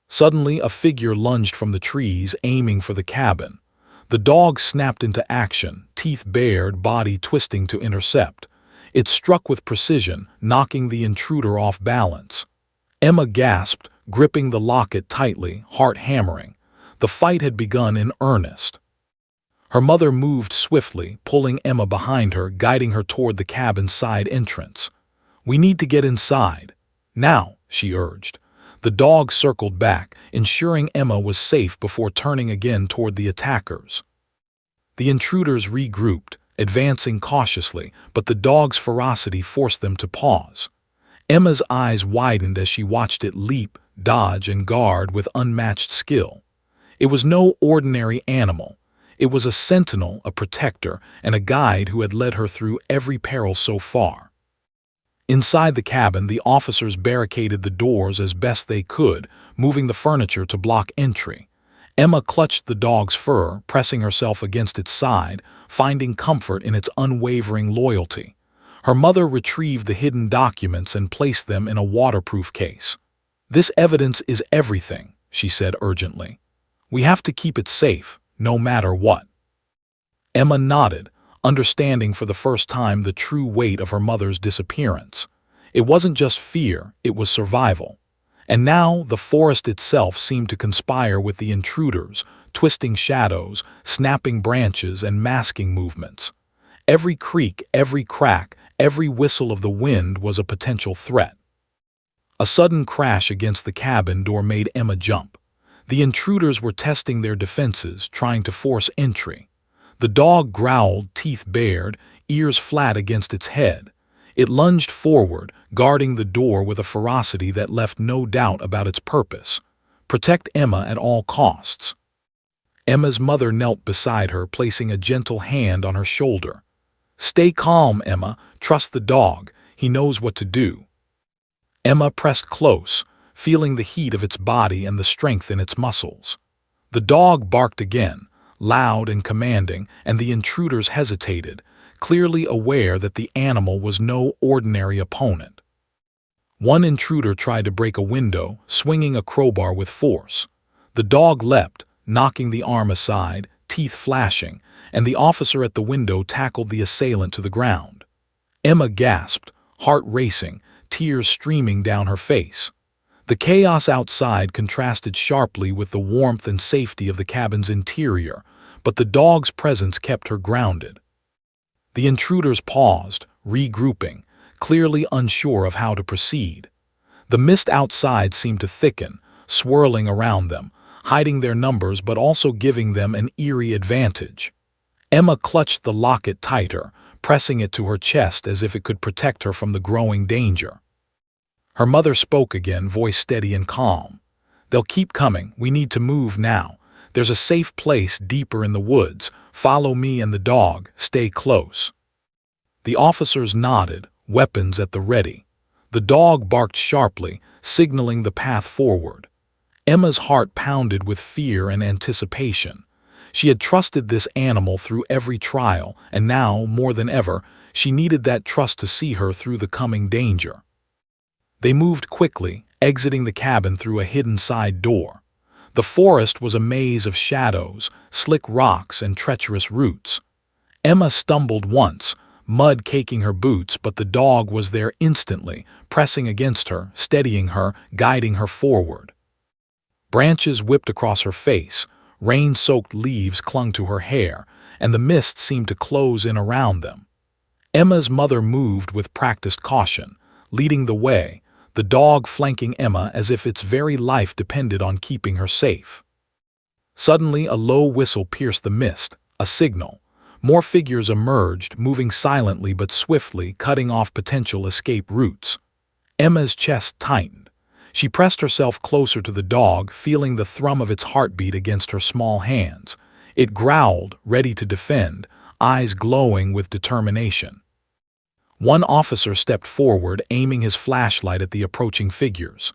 Suddenly, a figure lunged from the trees, aiming for the cabin. The dog snapped into action, teeth bared, body twisting to intercept. It struck with precision, knocking the intruder off balance. Emma gasped, gripping the locket tightly, heart hammering. The fight had begun in earnest. Her mother moved swiftly, pulling Emma behind her, guiding her toward the cabin's side entrance. "We need to get inside. Now," she urged. The dog circled back, ensuring Emma was safe before turning again toward the attackers. The intruders regrouped, advancing cautiously, but the dog's ferocity forced them to pause. Emma's eyes widened as she watched it leap, dodge, and guard with unmatched skill. It was no ordinary animal. It was a sentinel, a protector, and a guide who had led her through every peril so far. Inside the cabin, the officers barricaded the doors as best they could, moving the furniture to block entry. Emma clutched the dog's fur, pressing herself against its side, finding comfort in its unwavering loyalty. Her mother retrieved the hidden documents and placed them in a waterproof case. "This evidence is everything," she said urgently. "We have to keep it safe, no matter what." Emma nodded, understanding for the first time the true weight of her mother's disappearance. It wasn't just fear, it was survival. And now the forest itself seemed to conspire with the intruders, twisting shadows, snapping branches, and masking movements. Every creak, every crack, Every whistle of the wind was a potential threat. A sudden crash against the cabin door made Emma jump. The intruders were testing their defenses, trying to force entry. The dog growled, teeth bared, ears flat against its head. It lunged forward, guarding the door with a ferocity that left no doubt about its purpose: protect Emma at all costs. Emma's mother knelt beside her, placing a gentle hand on her shoulder. "Stay calm, Emma. Trust the dog. He knows what to do." Emma pressed close, feeling the heat of its body and the strength in its muscles. The dog barked again, loud and commanding, and the intruders hesitated, clearly aware that the animal was no ordinary opponent. One intruder tried to break a window, swinging a crowbar with force. The dog leapt, knocking the arm aside, teeth flashing, and the officer at the window tackled the assailant to the ground. Emma gasped, heart racing, tears streaming down her face. The chaos outside contrasted sharply with the warmth and safety of the cabin's interior, but the dog's presence kept her grounded. The intruders paused, regrouping, clearly unsure of how to proceed. The mist outside seemed to thicken, swirling around them, hiding their numbers but also giving them an eerie advantage. Emma clutched the locket tighter, pressing it to her chest as if it could protect her from the growing danger. Her mother spoke again, voice steady and calm. "They'll keep coming. We need to move now. There's a safe place deeper in the woods. Follow me and the dog. Stay close." The officers nodded, weapons at the ready. The dog barked sharply, signaling the path forward. Emma's heart pounded with fear and anticipation. She had trusted this animal through every trial, and now, more than ever, she needed that trust to see her through the coming danger. They moved quickly, exiting the cabin through a hidden side door. The forest was a maze of shadows, slick rocks, and treacherous roots. Emma stumbled once, mud caking her boots, but the dog was there instantly, pressing against her, steadying her, guiding her forward. Branches whipped across her face, rain-soaked leaves clung to her hair, and the mist seemed to close in around them. Emma's mother moved with practiced caution, leading the way, the dog flanking Emma as if its very life depended on keeping her safe. Suddenly, a low whistle pierced the mist, a signal. More figures emerged, moving silently but swiftly, cutting off potential escape routes. Emma's chest tightened. She pressed herself closer to the dog, feeling the thrum of its heartbeat against her small hands. It growled, ready to defend, eyes glowing with determination. One officer stepped forward, aiming his flashlight at the approaching figures.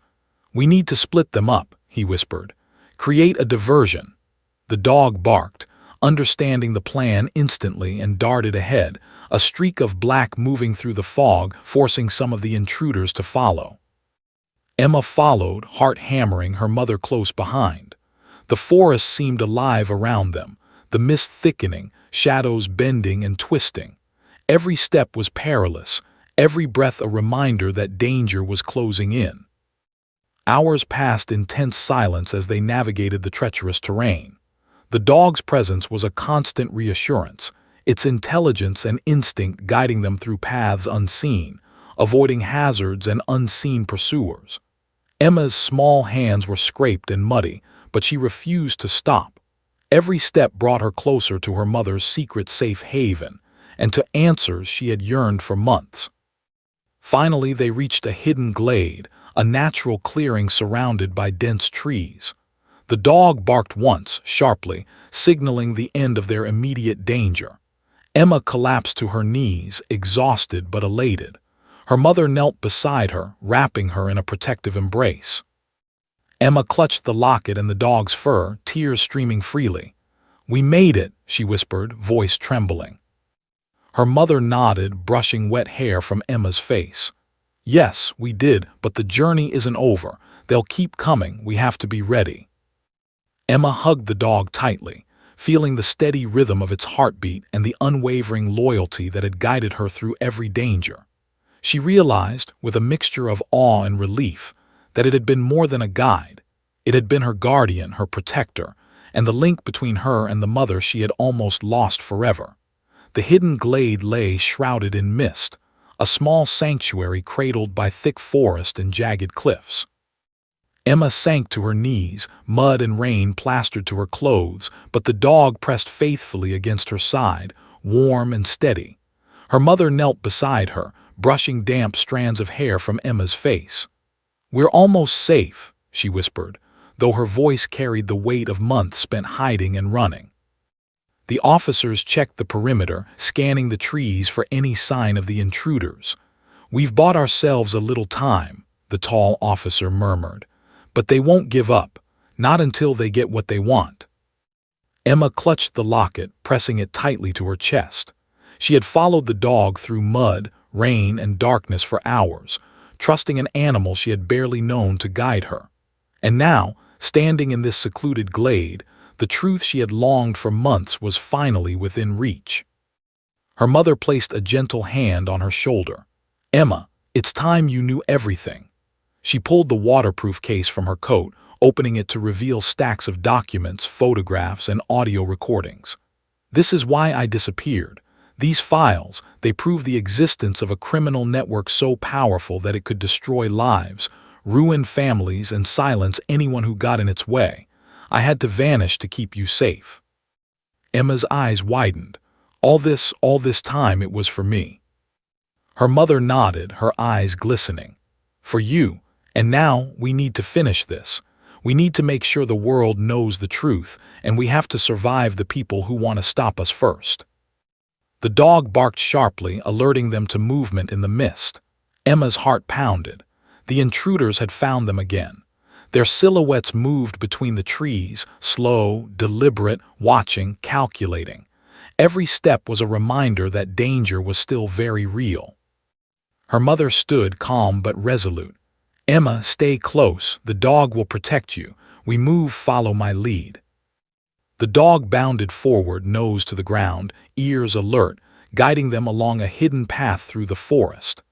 "We need to split them up," he whispered. "Create a diversion." The dog barked, understanding the plan instantly, and darted ahead, a streak of black moving through the fog, forcing some of the intruders to follow. Emma followed, heart hammering, her mother close behind. The forest seemed alive around them, the mist thickening, shadows bending and twisting. Every step was perilous, every breath a reminder that danger was closing in. Hours passed in tense silence as they navigated the treacherous terrain. The dog's presence was a constant reassurance, its intelligence and instinct guiding them through paths unseen, avoiding hazards and unseen pursuers. Emma's small hands were scraped and muddy, but she refused to stop. Every step brought her closer to her mother's secret safe haven, and to answers she had yearned for months. Finally, they reached a hidden glade, a natural clearing surrounded by dense trees. The dog barked once, sharply, signaling the end of their immediate danger. Emma collapsed to her knees, exhausted but elated. Her mother knelt beside her, wrapping her in a protective embrace. Emma clutched the locket and the dog's fur, tears streaming freely. "We made it," she whispered, voice trembling. Her mother nodded, brushing wet hair from Emma's face. "Yes, we did, but the journey isn't over. They'll keep coming. We have to be ready." Emma hugged the dog tightly, feeling the steady rhythm of its heartbeat and the unwavering loyalty that had guided her through every danger. She realized, with a mixture of awe and relief, that it had been more than a guide. It had been her guardian, her protector, and the link between her and the mother she had almost lost forever. The hidden glade lay shrouded in mist, a small sanctuary cradled by thick forest and jagged cliffs. Emma sank to her knees, mud and rain plastered to her clothes, but the dog pressed faithfully against her side, warm and steady. Her mother knelt beside her, brushing damp strands of hair from Emma's face. "We're almost safe," she whispered, though her voice carried the weight of months spent hiding and running. The officers checked the perimeter, scanning the trees for any sign of the intruders. "We've bought ourselves a little time," the tall officer murmured. "But they won't give up, not until they get what they want." Emma clutched the locket, pressing it tightly to her chest. She had followed the dog through mud, rain, and darkness for hours, trusting an animal she had barely known to guide her. And now, standing in this secluded glade, the truth she had longed for months was finally within reach. Her mother placed a gentle hand on her shoulder. "Emma, it's time you knew everything." She pulled the waterproof case from her coat, opening it to reveal stacks of documents, photographs, and audio recordings. "This is why I disappeared. These files, they prove the existence of a criminal network so powerful that it could destroy lives, ruin families, and silence anyone who got in its way. I had to vanish to keep you safe." Emma's eyes widened. All this time it was for me." Her mother nodded, her eyes glistening. "For you. And now we need to finish this. We need to make sure the world knows the truth, and we have to survive the people who want to stop us first." The dog barked sharply, alerting them to movement in the mist. Emma's heart pounded. The intruders had found them again. Their silhouettes moved between the trees, slow, deliberate, watching, calculating. Every step was a reminder that danger was still very real. Her mother stood calm but resolute. "Emma, stay close. The dog will protect you. We move, follow my lead." The dog bounded forward, nose to the ground, ears alert, guiding them along a hidden path through the forest.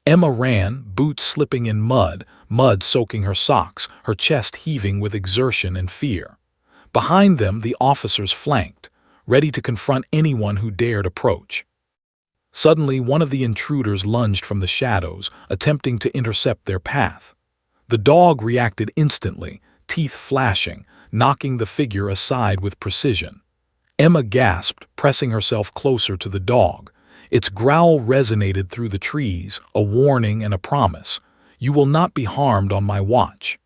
Emma ran, boots slipping in mud soaking her socks, her chest heaving with exertion and fear. Behind them, the officers flanked, ready to confront anyone who dared approach. Suddenly, one of the intruders lunged from the shadows, attempting to intercept their path. The dog reacted instantly, teeth flashing, knocking the figure aside with precision. Emma gasped, pressing herself closer to the dog. Its growl resonated through the trees, a warning and a promise. "You will not be harmed on my watch."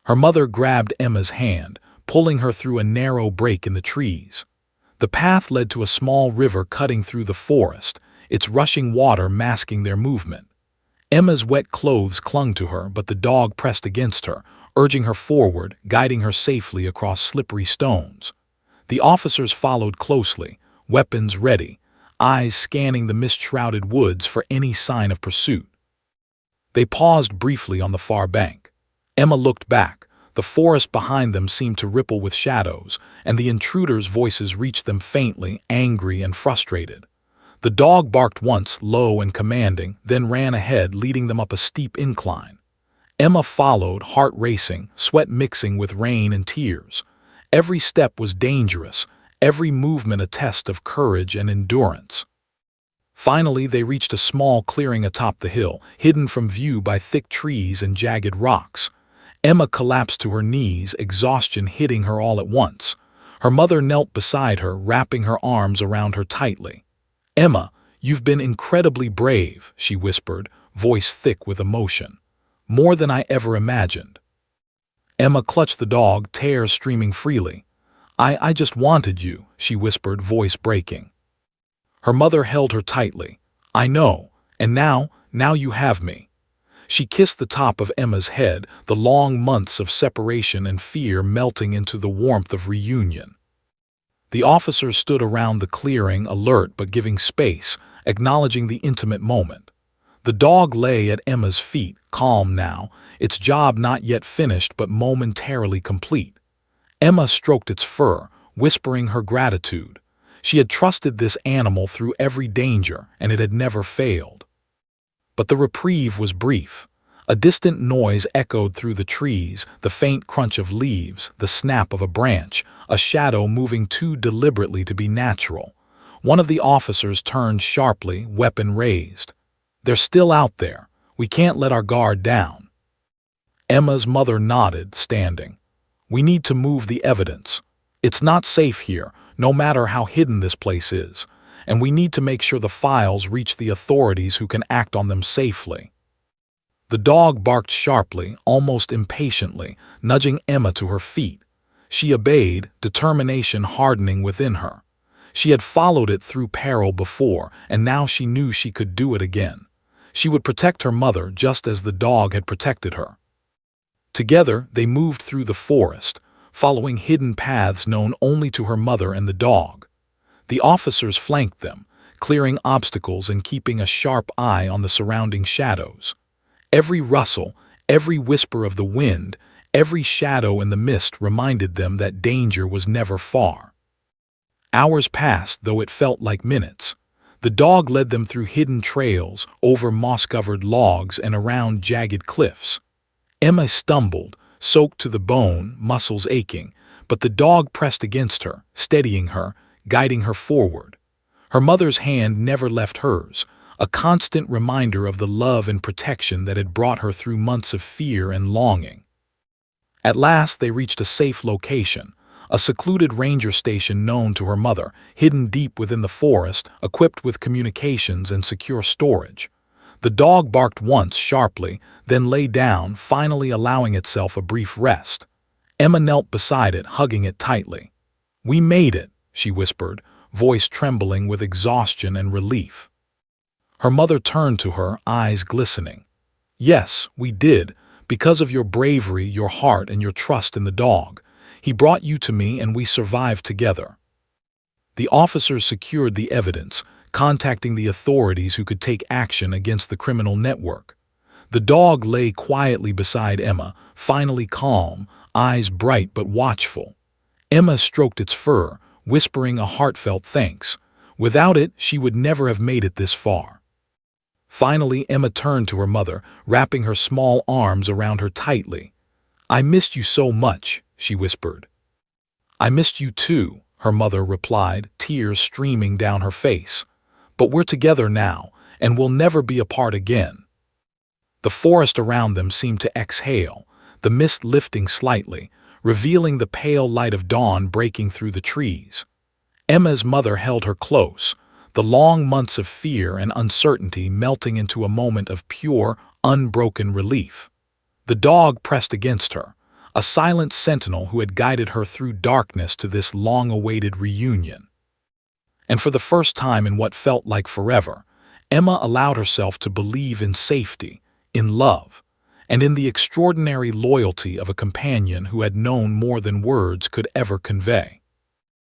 Her mother grabbed Emma's hand, pulling her through a narrow break in the trees. The path led to a small river cutting through the forest, its rushing water masking their movement. Emma's wet clothes clung to her, but the dog pressed against her, urging her forward, guiding her safely across slippery stones. The officers followed closely, weapons ready, eyes scanning the mist-shrouded woods for any sign of pursuit. They paused briefly on the far bank. Emma looked back. The forest behind them seemed to ripple with shadows, and the intruders' voices reached them faintly, angry and frustrated. The dog barked once, low and commanding, then ran ahead, leading them up a steep incline. Emma followed, heart racing, sweat mixing with rain and tears. Every step was dangerous, every movement a test of courage and endurance. Finally, they reached a small clearing atop the hill, hidden from view by thick trees and jagged rocks. Emma collapsed to her knees, exhaustion hitting her all at once. Her mother knelt beside her, wrapping her arms around her tightly. "Emma, you've been incredibly brave," she whispered, voice thick with emotion. "More than I ever imagined." Emma clutched the dog, tears streaming freely. I just wanted you," she whispered, voice breaking. Her mother held her tightly. "I know, and now you have me." She kissed the top of Emma's head, the long months of separation and fear melting into the warmth of reunion. The officers stood around the clearing, alert but giving space, acknowledging the intimate moment. The dog lay at Emma's feet, calm now, its job not yet finished but momentarily complete. Emma stroked its fur, whispering her gratitude. She had trusted this animal through every danger, and it had never failed. But the reprieve was brief. A distant noise echoed through the trees, the faint crunch of leaves, the snap of a branch, a shadow moving too deliberately to be natural. One of the officers turned sharply, weapon raised. They're still out there. We can't let our guard down. Emma's mother nodded, standing. We need to move the evidence. It's not safe here, no matter how hidden this place is, and we need to make sure the files reach the authorities who can act on them safely. The dog barked sharply, almost impatiently, nudging Emma to her feet. She obeyed, determination hardening within her. She had followed it through peril before, and now she knew she could do it again. She would protect her mother just as the dog had protected her. Together, they moved through the forest, following hidden paths known only to her mother and the dog. The officers flanked them, clearing obstacles and keeping a sharp eye on the surrounding shadows. Every rustle, every whisper of the wind, every shadow in the mist reminded them that danger was never far. Hours passed, though it felt like minutes. The dog led them through hidden trails, over moss-covered logs, and around jagged cliffs. Emma stumbled, soaked to the bone, muscles aching, but the dog pressed against her, steadying her, guiding her forward. Her mother's hand never left hers, a constant reminder of the love and protection that had brought her through months of fear and longing. At last they reached a safe location, a secluded ranger station known to her mother, hidden deep within the forest, equipped with communications and secure storage. The dog barked once sharply, then lay down, finally allowing itself a brief rest. Emma knelt beside it, hugging it tightly. "We made it," she whispered, voice trembling with exhaustion and relief. Her mother turned to her, eyes glistening. "Yes, we did, because of your bravery, your heart, and your trust in the dog. He brought you to me and we survived together." The officers secured the evidence, contacting the authorities who could take action against the criminal network. The dog lay quietly beside Emma, finally calm, eyes bright but watchful. Emma stroked its fur, whispering a heartfelt thanks. Without it, she would never have made it this far. Finally, Emma turned to her mother, wrapping her small arms around her tightly. "I missed you so much," she whispered. "I missed you too," her mother replied, tears streaming down her face. "But we're together now, and we'll never be apart again." The forest around them seemed to exhale, the mist lifting slightly, revealing the pale light of dawn breaking through the trees. Emma's mother held her close, the long months of fear and uncertainty melting into a moment of pure, unbroken relief. The dog pressed against her, a silent sentinel who had guided her through darkness to this long-awaited reunion. And for the first time in what felt like forever, Emma allowed herself to believe in safety, in love, and in the extraordinary loyalty of a companion who had known more than words could ever convey.